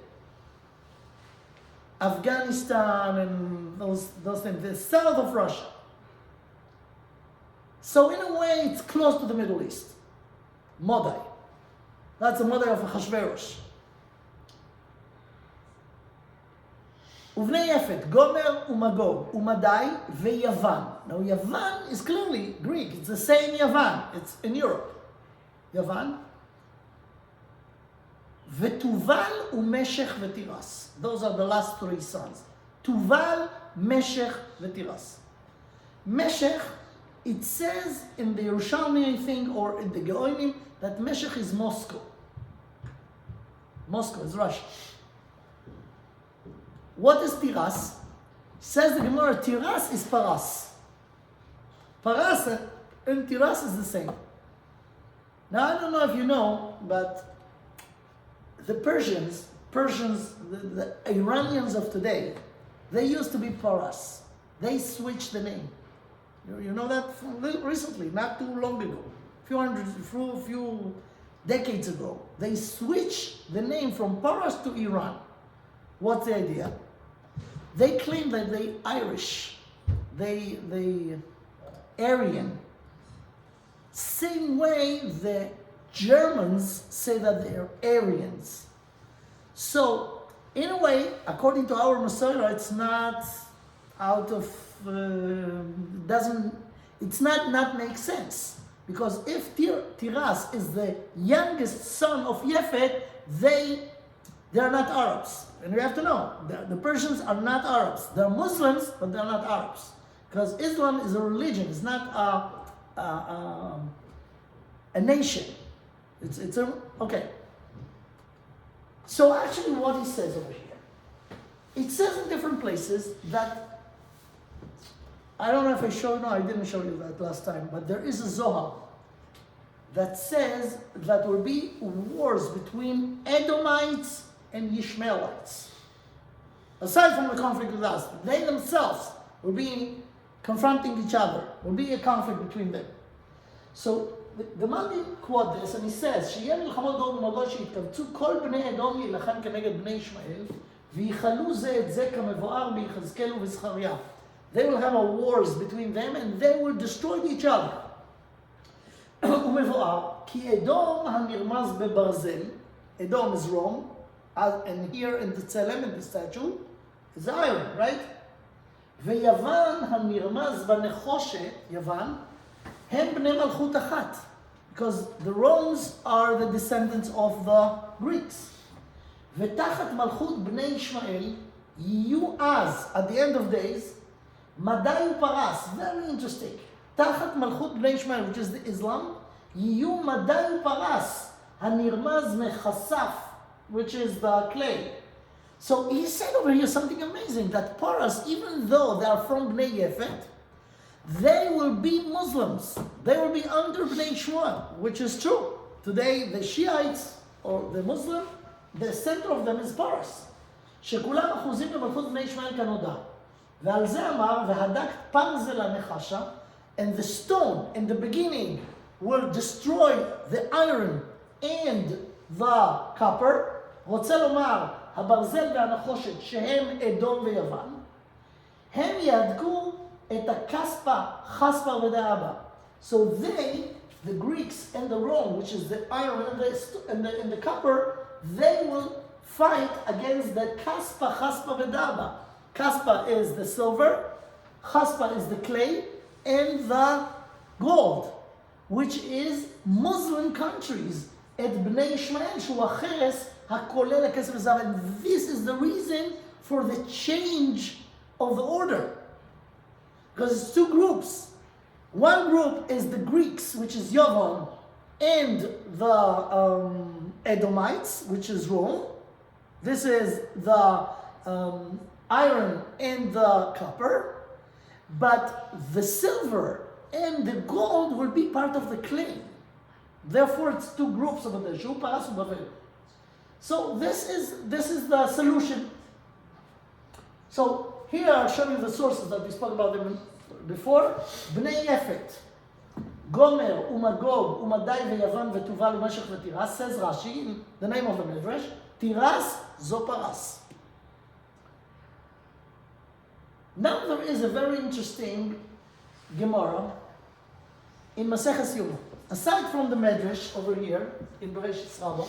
Afghanistan and those things, the south of Russia. So in a way, it's close to the Middle East. Modai. That's the mother of Achashverosh. Uvnei Yefet, Gomer, Umagog, Umadai, veYavan. Now Yavan is clearly Greek. It's the same Yavan. It's in Europe. Yavan. Vetuval, Umeshech, Vetiras. Those are the last 3 sons. Tuval, Meshech, Vetiras. Meshech, it says in the Yerushalmi, I think, or in the Geonim, that Meshech is Moscow. Moscow is Russia. What is Tiras? Says the Gemara, Tiras is Paras. Paras and Tiras is the same. Now, I don't know if you know, but the Persians, the Iranians of today, they used to be Paras. They switched the name. You know that from recently, not too long ago, few decades ago. They switched the name from Paras to Iran. What's the idea? They claim that they Irish, they Aryan. Same way the Germans say that they're Aryans. So, in a way, according to our Masorah, it's not out of, it's not make sense. Because if Tiras is the youngest son of Yefet, they're not Arabs. And we have to know, the Persians are not Arabs. They're Muslims, but they're not Arabs. Because Islam is a religion, it's not a nation. Okay. So actually what he says over here, it says in different places that, I don't know if I didn't show you that last time, but there is a Zohar that says that there will be wars between Edomites and Yishmaelites. Aside from the conflict with us, they themselves will be confronting each other, will be a conflict between them. So the Malbim quote this and he says, שיהיה מלחמות גוג ומגוג שיתקבצו כל בני אדום להילחם כנגד בני ישמעאל ויכלו זה את זה כמבואר ביחזקאל ובזכריה. They will have a wars between them and they will destroy each other. ומבואר כי אדום הנרמז בברזל, Edom is Rome, and here in the Tzelem, in the statue, is iron, right? ויוון הנרמז בנחושת, יוון, הם בני מלכות אחת. Because the Romans are the descendants of the Greeks. ותחת מלכות בני ישמעאל יהיו אז, at the end of days, מדי ופרס, very interesting. תחת מלכות בני ישמעאל, which is the Islam, יהיו מדי ופרס, הנרמז מחשף, which is the clay. So he said over here something amazing, that Paras, even though they are from Bnei Yefet, they will be Muslims. They will be under Bnei Yishmael, which is true. Today, the Shiites, or the Muslim, the center of them is Paras. שכולם אחוזים במלכות בני ישמעאל כנודע. ועל זה אמר, והדק פרזל הנחשה, and the stone in the beginning will destroy the iron and the copper. רוצה לומר, הברזל והנחושת שהם אדום ויוון, הם יהדקו את הכספה, חספה ודאבה. So they, the Greeks and the Rome, which is the iron and the copper, they will fight against the kaspa, chaspa, vedaba. Kaspa is the silver, chaspa is the clay, and the gold, which is Muslim countries. Et bnei Yishmael shu acheres hakolel hakesef v'zahav. And this is the reason for the change of the order. Because it's two groups. One group is the Greeks, which is Yavon, and the Edomites, which is Rome. This is the iron and the copper. But the silver and the gold will be part of the clay. Therefore, it's two groups of the Shu, Paras, Bavel. So this is the solution. So here I'll show you the sources that we spoke about them before. Bnei Yefet, Gomer, Umagog, Umadai, Veyavan, Vetuval, Umeshech, Vetiras, says Rashi, the name of the Midrash, Tiras, Zoparas. Now there is a very interesting Gemara in Maseches Yoma. Aside from the Midrash over here in Bereshit Rabbah,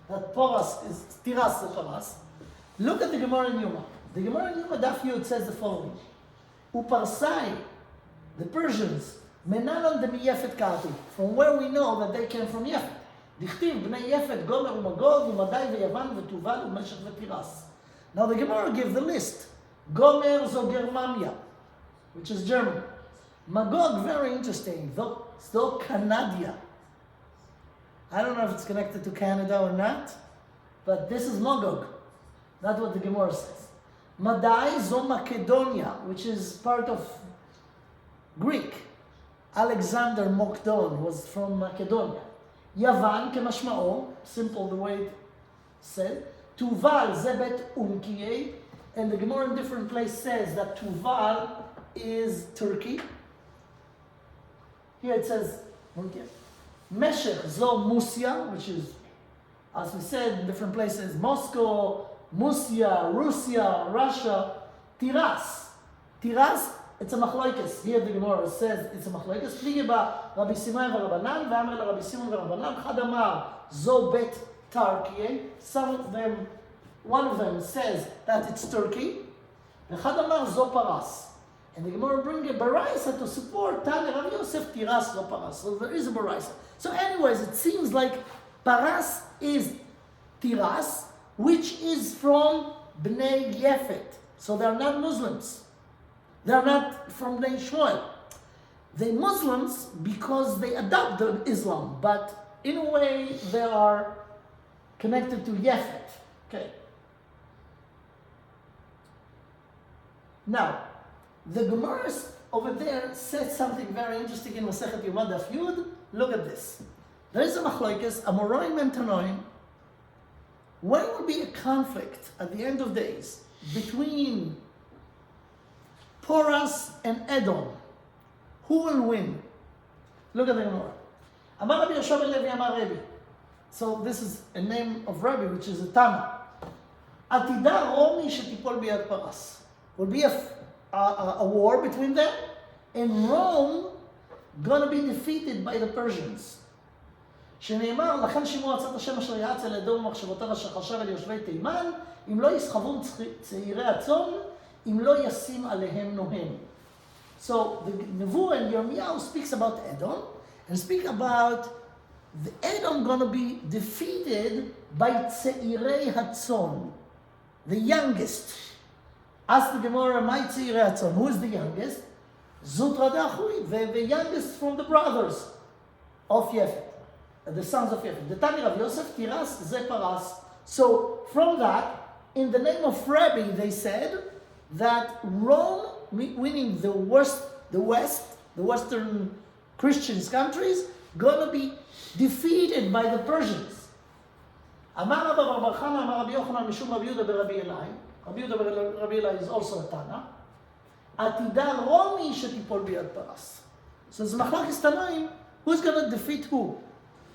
that Paras is Tiras Zoparas, look at the Gemara in Yoma. The Gemara in Yoma Daf Yud says the following: Uparsai, the Persians, Menanan de Yefet Katu, from where we know that they came from Yefet. Dichtiv Bnei Yefet, Gomer, Umagog, Umadai, Veyavan, Vetuval, Umeshech, Vetiras. Now the Gemara gives the list. Gomer zo Germania, which is German. Magog, very interesting, though Canada. I don't know if it's connected to Canada or not, but this is Magog. That's what the Gemara says. Madai zo Macedonia, which is part of Greek. Alexander Mokdon was from Macedonia. Yavan kemashmao, simple the way it said. Tuval zebet umkiye, and the Gemara in different places says that Tuval is Turkey. Here it says Meshech zo Musia, which is, as we said in different places, Moscow, Musia, Russia, Tiras. Tiras, it's a machlokes. Here the Gemara says it's a machlokes. Plige ba Rabbi Simon v'Rabbanan, v'amer la Rabbi Simon v'Rabbanan, Chad amar zo bet Tarkiye. Some of them, one of them says that it's Turkey. V'chad amar zo Paras. And the Gemara bring a baraisa to support Tanya Rav Yosef Tiras zo Paras. So there is a baraisa. So anyways, it seems like Paras is Tiras, which is from Bnei Yefet. So they are not Muslims. They are not from Bnei Yishmael. They're Muslims because they adopted Islam, but in a way they are connected to Yefet. Okay. Now, the Gemara over there says something very interesting in Masechet Yoma Daf Yud. Look at this. There is a machlokes, Amoraim and Tanoim. When will be a conflict at the end of days between Poras and Edom? Who will win? Look at the Gemara. Amar Rabbi Yosha ben Levi Amar Rabbi. So this is a name of Rabbi, which is a Tana. Atida Romi shetipol biyad Paras. Will be a war between them, and Rome gonna be defeated by the Persians. שנאמר, לכן שמעו עצת השם אשר יעץ אל אדום ומחשבותיו אשר חשב אל יושבי תימן, אם לא יסחבון צעירי הצאן, אם לא ישים עליהם נוהם. So the Nevuah and Yirmiyahu speaks about Edom, and speak about the Edom gonna be defeated by צעירי הצאן, the youngest. Ask the Gemara, my tzirei hatzon, who is the youngest? Zutra de Achui, the youngest from the brothers of Yefet, the sons of Yefet. The Tani Rav Yosef, Tiras, Ze Paras. So from that, in the name of Rabbi, they said that Rome, meaning the Western Christian countries, gonna be defeated by the Persians. Amar Rabbi Bar Chana, Amar Rabbi Yochanan, Mishum Rabbi Yehuda beRabbi Elai. Rabbi Yehuda beRabbi Elai is also a Tana. Atida Romi shetipol biyad Paras. So it's machlokes Tanoim, who's going to defeat who?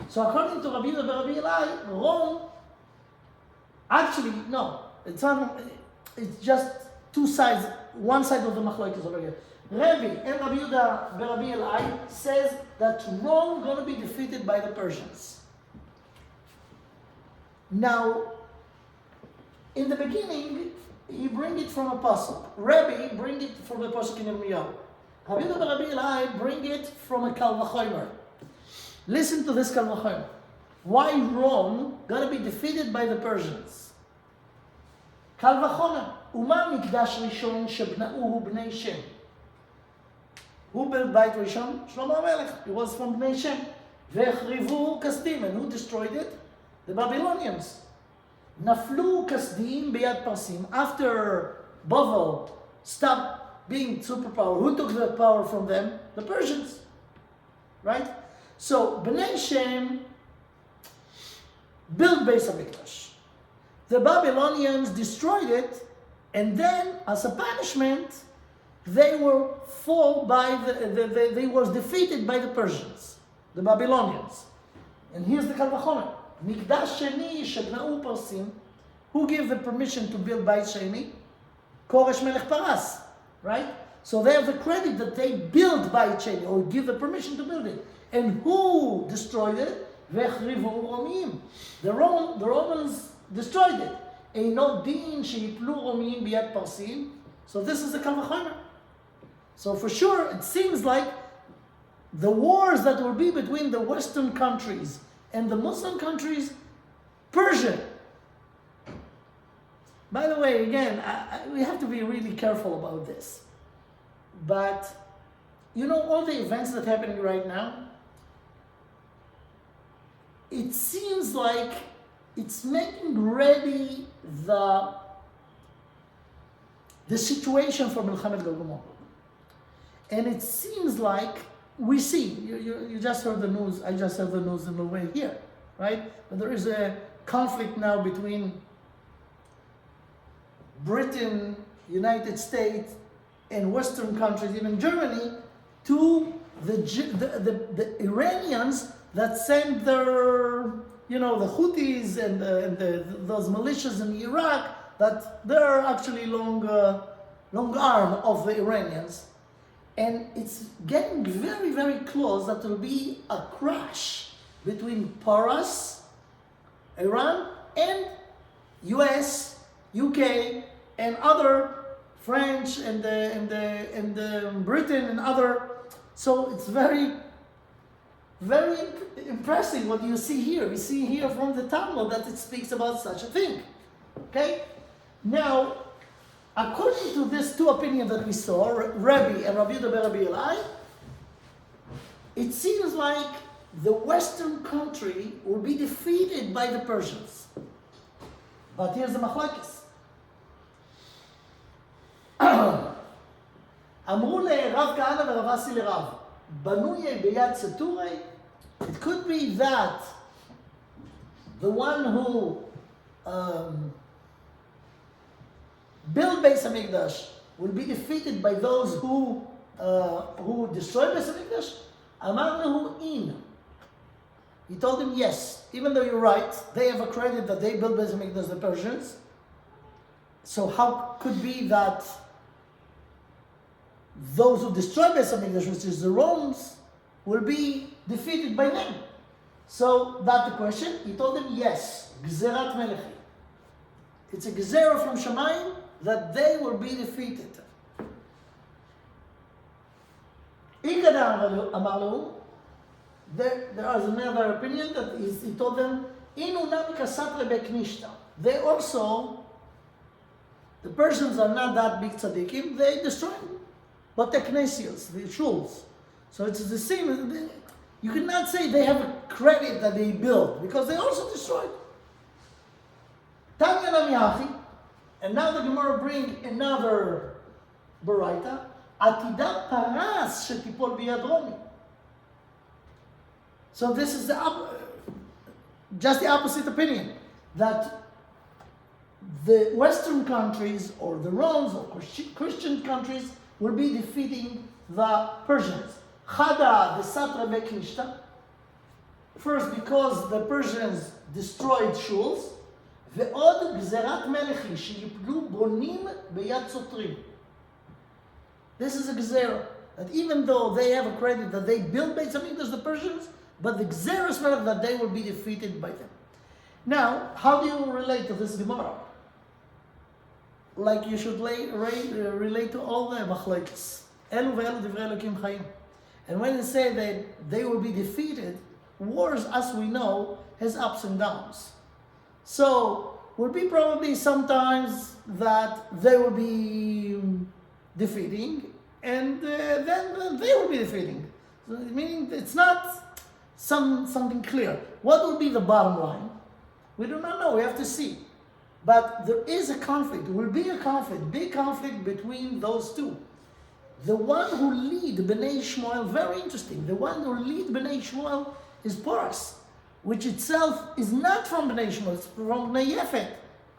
So according to Rabbi Yehuda beRabbi Elai, Rome, actually, no, it's just two sides, one side of the machlokes over here. Rabbi and Rabbi Yehuda beRabbi Elai says that Rome is going to be defeated by the Persians. Now, in the beginning, he bring it from a pasuk. Rabbi bring it from a pasuk in Yirmiyahu. Rabbi Yehuda beRabbi Elai bring it from a Kal Vachomer. Listen to this Kal Vachomer. Why Rome gonna be defeated by the Persians? Kal Vachomer. Uma mikdash rishon shebna'uhu bnei Shem. Who built Beit Rishon? Shlomo HaMelech. He was from bnei Shem. Ve'chrivu kasdim. And who destroyed it? The Babylonians. Naflu kasdim biyad Parsim. After Bavel stopped being superpower, who took the power from them? The Persians. Right? So, Bnei Shem built Beis HaMikdash. The Babylonians destroyed it, and then, as a punishment, they were they were defeated by the Persians, the Babylonians. And here's the Kal Vachomer. Mikdash Sheni Shebna'u Parsim. Who gave the permission to build Beit Sheni? Koresh Melech Paras, right? So they have the credit that they built Beit Sheni, or give the permission to build it. And who destroyed it? Vechrivu Romim. The Romans destroyed it. Eino din sheiplu Romim biyad Parsim. So this is the Kal Vachomer. So for sure, it seems like the wars that will be between the Western countries and the Muslim countries, Persia. By the way, again, we have to be really careful about this. But, you know, all the events that are happening right now, it seems like it's making ready the situation for Milchamet Gog Magog. And it seems like we see, you just heard the news, I just heard the news in the way here, right? But there is a conflict now between Britain, United States, and Western countries, even Germany, to the Iranians that sent their, the Houthis and those militias in Iraq, that they're actually long arm of the Iranians. And it's getting very, very close that there will be a crash between Paris, Iran, and US, UK, and other French and Britain and other. So it's very, very impressive what you see here. We see here from the Talmud that it speaks about such a thing. Okay? Now, according to these two opinions that we saw, Rabbi and Rabbi Yehuda Rabbi Eli, it seems like the Western country will be defeated by the Persians. But here's the machlokes. אמרו לרב כהנא ורב אסי לרב, בנוי ביד סתורי. It could be that the one who build Beis HaMikdash will be defeated by those who destroy Beis HaMikdash? Amar lehu in. He told him yes, even though you're right, they have a credit that they built Beis HaMikdash, the Persians. So how could be that those who destroy Beis HaMikdash, which is the Romans, will be defeated by them? So that's the question. He told him yes, Gzerat Melechi. It's a Gezerah from Shamayim that they will be defeated. Ikadar Amalu, there is another opinion that he told them, they also, the Persians are not that big tzaddikim, they destroy Bate Knesios, the shuls. So it's the same, you cannot say they have a credit that they built, because they also destroyed. Tanya Namiachi, and now the Gemara bring another Baraita, Atida Paras Shetipol Biyadroni. So this is just the opposite opinion, that the Western countries or the Romans or Christian countries will be defeating the Persians. Chada the Satra Beknishta. First, because the Persians destroyed shuls. ועוד גזירת מלכי שיפלו בונים ביד סותרים. This is a gzera, that even though they have a credit that they built Beis HaMikdash, the Persians, but the gzera is that they will be defeated by them. Now, how do you relate to this Gemara? Like you should relate to all the machlokes. Elu ve'elu divrei Elokim chayim. And when they say that they will be defeated, wars, as we know, has ups and downs. So, will be probably sometimes that they will be defeating, and then they will be defeating. So, meaning it's not something clear. What will be the bottom line? We do not know, we have to see. But there is a conflict, there will be a conflict, big conflict between those two. The one who lead Bnei Yishmael, very interesting, the one who lead Bnei Yishmael is Paras, which itself is not from Bnei Yishmael, it's from Bnei Yefet.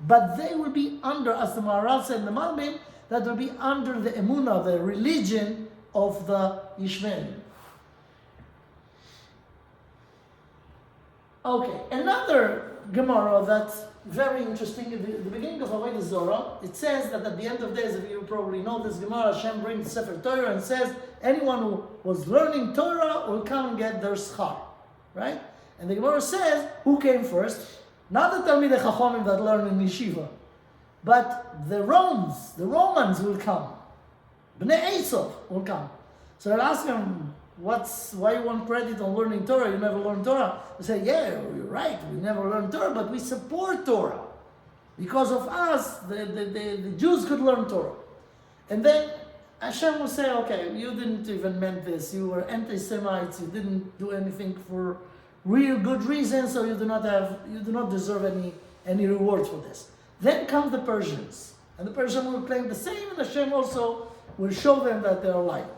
But they will be under, as the Maharal said in the Malbim, that will be under the emunah, the religion of the Yishmael. Okay, another Gemara that's very interesting, at the beginning of Avodah Zorah, it says that at the end of days, if you probably know this Gemara, Hashem brings Sefer Torah and says, anyone who was learning Torah will come and get their schar, right? And the Gemara says, who came first? Not the Talmidei Chachamim that learn in Yeshiva, but the Romans will come. Bnei Eisav will come. So I'll ask them, why you want credit on learning Torah? You never learned Torah. They say, yeah, you're right, we never learned Torah, but we support Torah. Because of us, the Jews could learn Torah. And then Hashem will say, okay, you didn't even meant this, you were anti-Semites, you didn't do anything for real good reasons, so you do not deserve any rewards for this. Then come the Persians, and the Persians will claim the same, and Hashem also will show them that they are lying.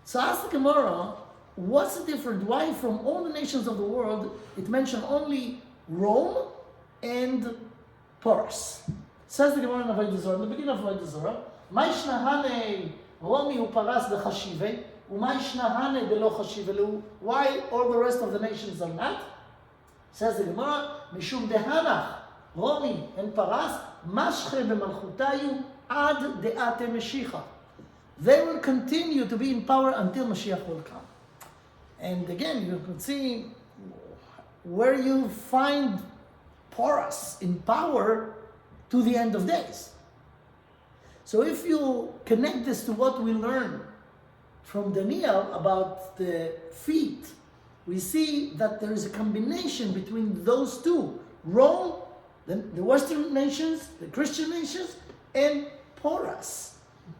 So ask the Gemara, what's the difference? Why from all the nations of the world, it mentioned only Rome and Paris? Says the Gemara in Avodah Zarah, in the beginning of Avodah Zarah, Ma yishnahane Romi uParas dechashive, u'ma yishnahane delo chashive. Why all the rest of the nations are not? Says the Gemara, Mishum dehanach, Romi and Paras, mashche b'malchutayu ad de'ate Meshicha. They will continue to be in power until Mashiach will come. And again, you can see where you find Paras in power to the end of days. So if you connect this to what we learn from Daniel about the feet, we see that there is a combination between those two. Rome, the Western nations, the Christian nations, and Paras,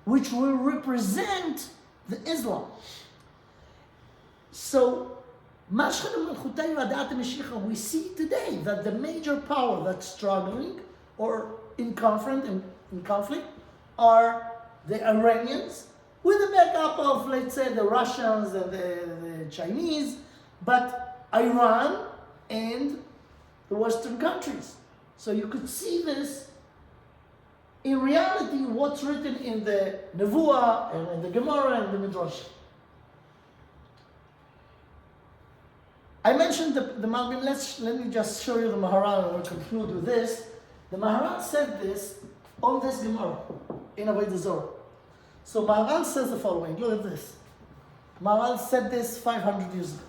which will represent the Islam. So, we see today that the major power that's struggling or in conflict are the Iranians, with the backup of, let's say, the Russians and the Chinese, but Iran and the Western countries. So you could see this in reality, what's written in the Nevuah and in the Gemara and the Midrash. I mentioned the Malbim. Let me just show you the Maharal and we'll conclude with this. The Maharal said this on this Gemara in Avodah Zarah. So Maharal says the following. Look at this. Maharal said this 500 years ago.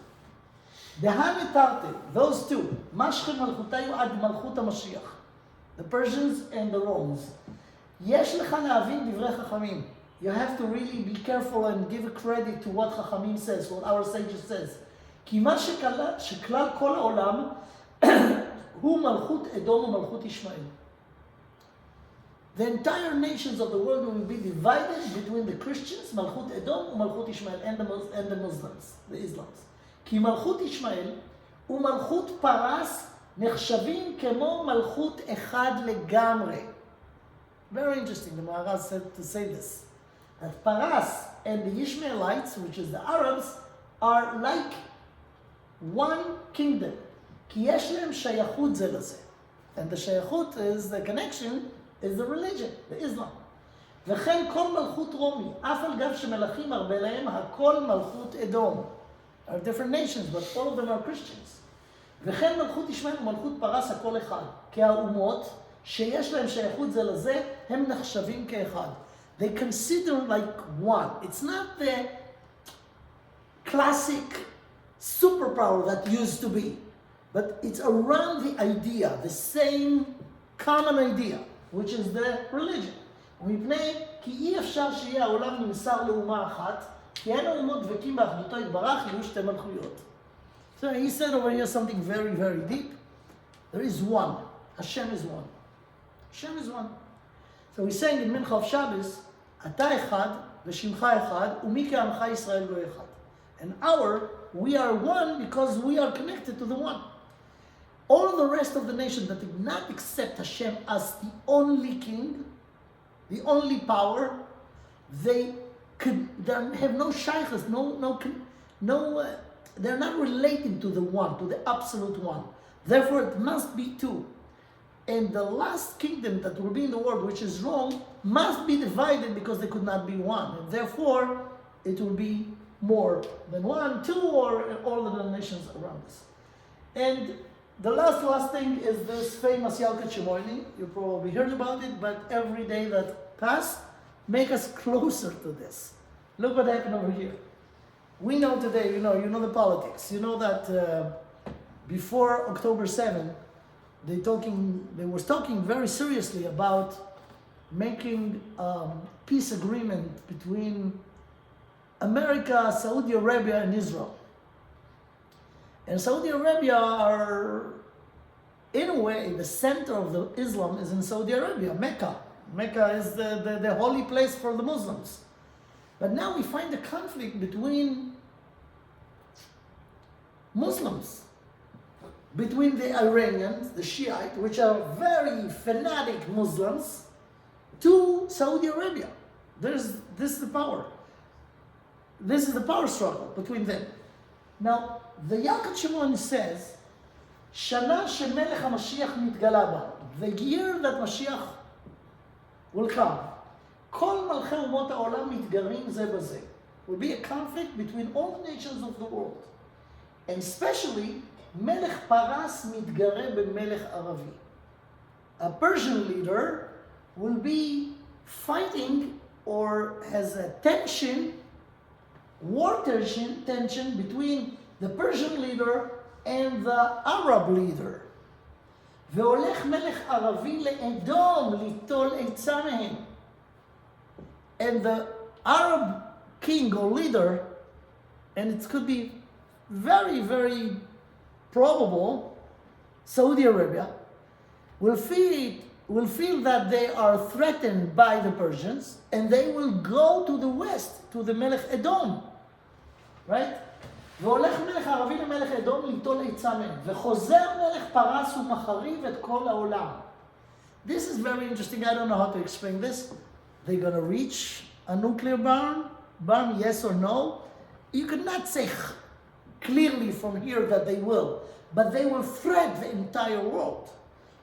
Those two, Mashchem Malchutayu ad Malchut HaMashiach, the Persians and the Romans. Yesh lecha le'avin divrei chachamim. You have to really be careful and give credit to what Chachamim says, what our sages says. כי מה שכלל כל העולם הוא מלכות אדום ומלכות ישמעאל. The entire nations of the world will be divided between the Christians, מלכות אדום ומלכות ישמעאל, and the Muslims, the Islams. כי מלכות ישמעאל ומלכות פרס נחשבים כמו מלכות אחד לגמרי. Very interesting, the Maharal said to say this. That Paras and the Yishmaelites, which is the Arabs, are like one kingdom. כי יש להם שייכות זה לזה. And the שייכות is the connection, is the religion, the Islam. וכן כל מלכות רומי, אף על גב שמלכים הרבה להם, הכל מלכות אדום. There are different nations, but all of them are Christians. וכן מלכות ישמעאל ומלכות פרס הכל אחד. כי האומות שיש להם שייכות זה לזה, הם נחשבים כאחד. They consider like one. It's not the classic superpower that used to be, but it's around the idea, the same common idea, which is the religion. ומפני כי אי אפשר שיהיה העולם נמסר לאומה אחת, כי אין האומות דבקים באחדותו יתברך, יהיו שתי מלכויות. So he said over here something very, very deep. There is one. Hashem is one. Hashem is one. So he's saying in Mincha of Shabbos, אתה אחד ושמך אחד, ומי כעמך ישראל לא אחד. And we are one because we are connected to the one. All the rest of the nations that did not accept Hashem as the only king, the only power, they have no shaykhs, they're not relating to the one, to the absolute one. Therefore, it must be two. And the last kingdom that will be in the world, which is Rome, must be divided because they could not be one. And therefore, it will be more than one, two, or all of the nations around us. And the last thing is this famous Yalkut Shimoni. You probably heard about it, but every day that passed make us closer to this. Look what happened over here. We know today, you know the politics. You know that before October 7, they were talking very seriously about making peace agreement between America, Saudi Arabia, and Israel. And Saudi Arabia are, in a way, the center of the Islam is in Saudi Arabia, Mecca. Mecca is the holy place for the Muslims. But now we find a conflict between Muslims, between the Iranians, the Shiite, which are very fanatic Muslims, to Saudi Arabia. This is the power. this is the power struggle between them. Now, the Yalkut Shimon says, Shana shemelech HaMashiach nitgala ba, the year that Mashiach will come, כל מלכי אומות העולם מתגרים זה בזה. Will be a conflict between all the nations of the world. And especially, מלך פרס מתגרה במלך ערבי. A Persian leader will be fighting or has a tension, war tension between the Persian leader and the Arab leader. והולך מלך ערבי לאדום ליטול עצה מהם. And the Arab king or leader, and it could be very, very probable, Saudi Arabia, will feel that they are threatened by the Persians, and they will go to the west, to the Melech Edom, right? והולך מלך ערבי למלך אדום ליטול עצה מהם, וחוזר מלך פרס ומחריב את כל העולם. This is very interesting. I don't know how to explain this. They're going to reach a nuclear bomb, yes or no? You could not say clearly from here that they will, but they will threat the entire world.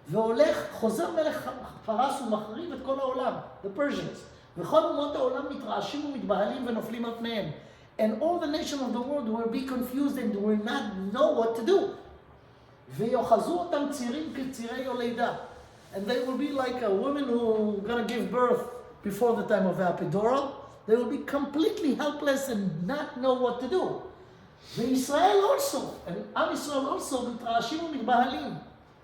והולך, חוזר מלך פרס ומחריב את כל העולם, the Persians. וכל אומות העולם מתרעשים ומתבהלים ונופלים על פניהם. And all the nations of the world will be confused and will not know what to do. ויוחזו אותם צירים כצירי יולידה. And they will be like a woman who is going to give birth before the time of the epidural. They will be completely helpless and not know what to do. וישראל also, and עם ישראל also, מתרעשים ומתבהלים.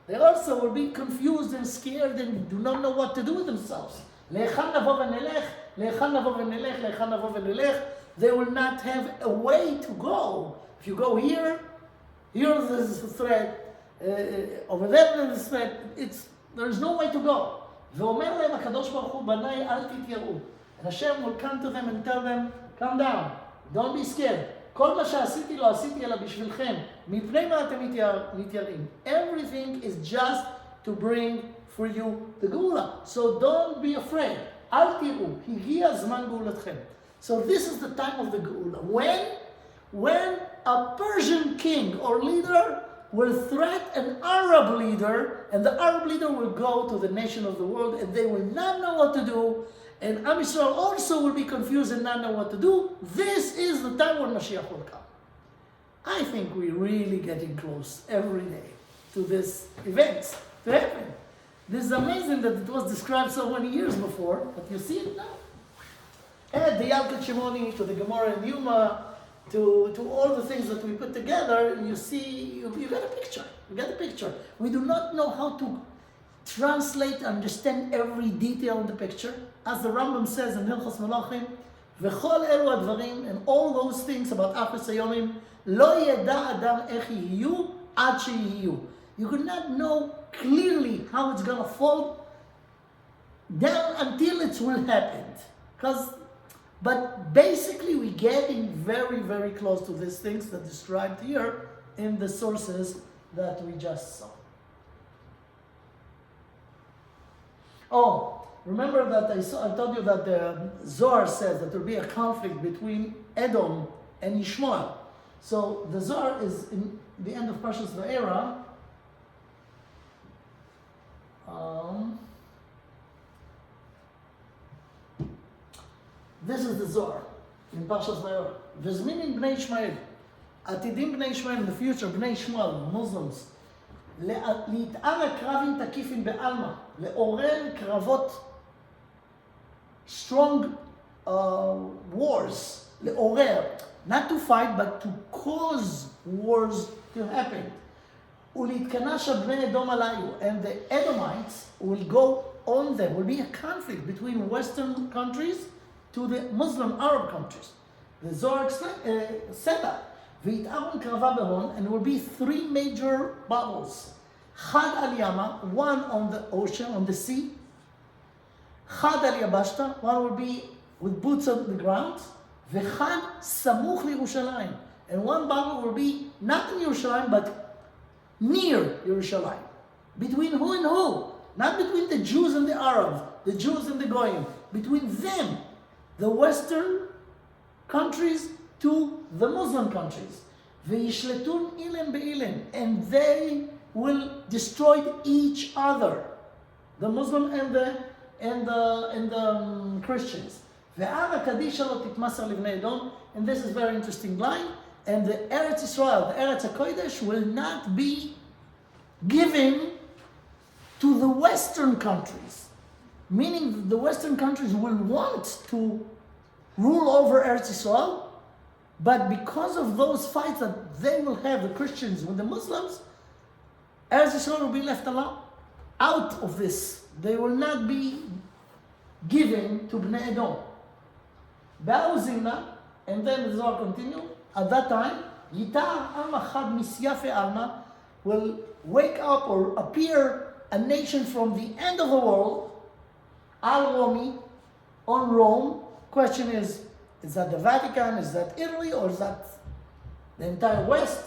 They also will be confused and scared and do not know what to do with themselves. להיכן נבוא ונלך, להיכן נבוא ונלך, להיכן נבוא ונלך. They will not have a way to go. If you go here, here there's a threat, over there there's a threat. There's no way to go. ואומר להם הקדוש ברוך הוא, בניי אל תתייראו. And Hashem will come to them and tell them, calm down, don't be scared. כל מה שעשיתי לא עשיתי אלא בשבילכם. מפני מה אתם מתייראים? Everything is just to bring for you the גאולה. So don't be afraid. אל תיראו, הגיע זמן גאולתכם. So this is the time of the Geula. When a Persian king or leader will threat an Arab leader, and the Arab leader will go to the nation of the world, and they will not know what to do, and Am Yisrael also will be confused and not know what to do. This is the time when Mashiach will come. I think we're really getting close every day to this event to happen. This is amazing that it was described so many years before, but you see it now. Add the Yalkut Shimoni to the Gemara and Yuma, to all the things that we put together, and you see, you get a picture. You get a picture. We do not know how to translate, understand every detail in the picture. As the Rambam says in Hilchos Melachim, v'chol elu advarim, and all those things about Achris Hayomim, lo yeda adam ech yihiyu ad sheyihiyu. You could not know clearly how it's going to fall down until it will happen. But basically, we're getting very, very close to these things that are described here in the sources that we just saw. Oh, remember that I told you that the Zohar says that there will be a conflict between Edom and Yishmael. So the Zohar is in the end of Parshas Va'era. This is the Zohar in Parshas Va'era. V'zminin bnei Yishmael, atidim bnei Yishmael in the future, bnei Yishmael, Muslims, להתער קרבים תקיפים בעלמא, לעורר קרבות, strong wars, לעורר, not to fight but to cause wars to happen. ולהתכנס בני אדום עליו, and the Edomites will go on them, will be a conflict between Western countries to the Muslim Arab countries. The Zohar said that. ויתערון קרבה בהון, and will be three major battles. חד על ימה, one on the ocean, on the sea. חד על יבשתה, one will be with boots on the ground. וחד סמוך לירושלים. And one battle will be not in Yerushalayim, but near Yerushalayim. Between who and who? Not between the Jews and the Arabs, the Jews and the Goyim. Between them, the Western countries to the Muslim countries. וישלטון אילם באילם, and they will destroy each other, the Muslim and the Christians. וער הקדישא לא תתמסר לבני אדום, and this is very interesting line, and the Eretz Israel, the Eretz HaKodesh, will not be given to the Western countries, meaning the Western countries will want to rule over Eretz Israel, but because of those fights that they will have, the Christians with the Muslims, Eretz Israel will be left alone, out of this. They will not be given to Bnei Edom. Ba'uzina, and then the Zohar continue, at that time, Yitar Am Achad Misyafe Alma will wake up or appear a nation from the end of the world, Al Romi, on Rome. Question is that the Vatican, is that Italy, or is that the entire West?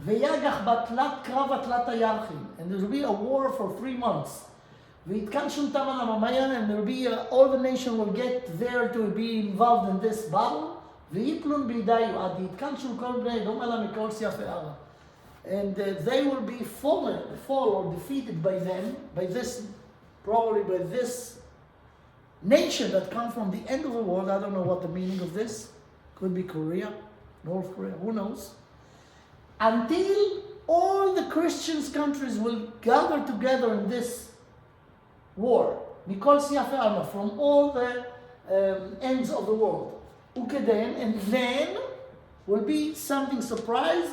V'yagach batlat krav atlat hayarchim, and there will be a war for 3 months. V'yitkan tam al hamamayan, and there will be all the nation will get there to be involved in this battle. V'yiplun b'yidayu ad yitkan kol bnei edom ala mikol siyaf ve'ara, and they will be fall or defeated by them, by this, probably by this nation that come from the end of the world. I don't know what the meaning of this. Could be Korea, North Korea, who knows? Until all the Christian countries will gather together in this war. Mikol siyaf ve'ara, from all the ends of the world. Ukeden, and then will be something surprise.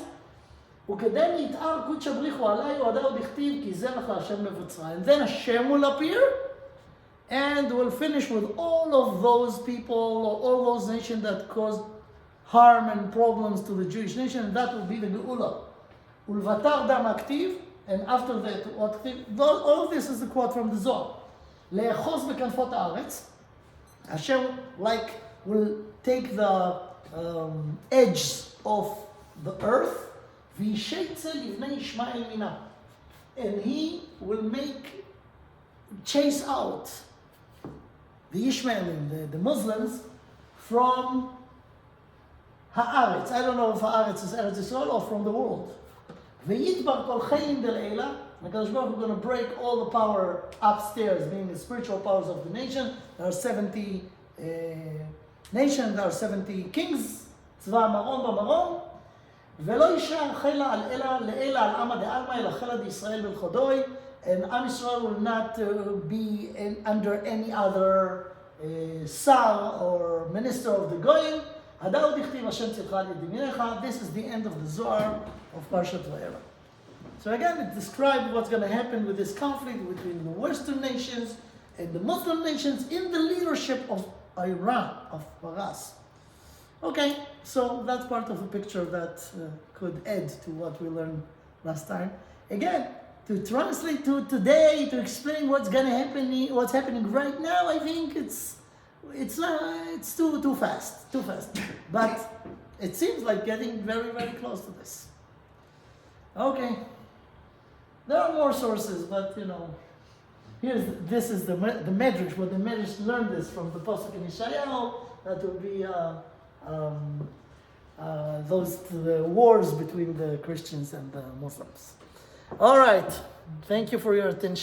וכדם יתאר קודש הבריחו עלי הועדה ודכתיב כי זרח להשם מבצרה. And then Hashem will appear and will finish with all of those people, all those nations that caused harm and problems to the Jewish nation, and that will be the Geula. ולבטר דם הכתיב, and after that, what כתיב, all of this is the quote from the Zohar. לאחוז בכנפות הארץ, Hashem will take the edge of the earth, וישצה לבני ישמעאל מינה, and he will chase out the Yishmael, the Muslims, from haaretz. I don't know if haaretz is Eretz Yisrael or from the world. ויתבר כל חיילים דלעילה, הקדוש ברוך הוא going to break all the power upstairs, meaning the spiritual powers of the nation. There are 70 nations, there are 70 kings, צבא המרום במרום, ולא יישאר חילה אלא על עמא דעלמא אלא חילה דישראל בלכודוי, and Am Yisrael will not be under any other Sar or minister of the Goyim. הדאו דכתיב השם צלך על יד ימיניך. This is the end of the Zohar of Parshat Vayera. So again, it describes what's going to happen with this conflict between the Western nations and the Muslim nations in the leadership of Iran, of Paras. Okay, so that's part of the picture that could add to what we learned last time. Again, to translate to today, to explain what's going to happen, what's happening right now, I think it's too fast. But it seems like getting very, very close to this. Okay, there are more sources, but this is the Medrash. What the Medrash learned this from the Pasuk in Yishayahu. That will be the wars between the Christians and the Muslims. All right. Thank you for your attention.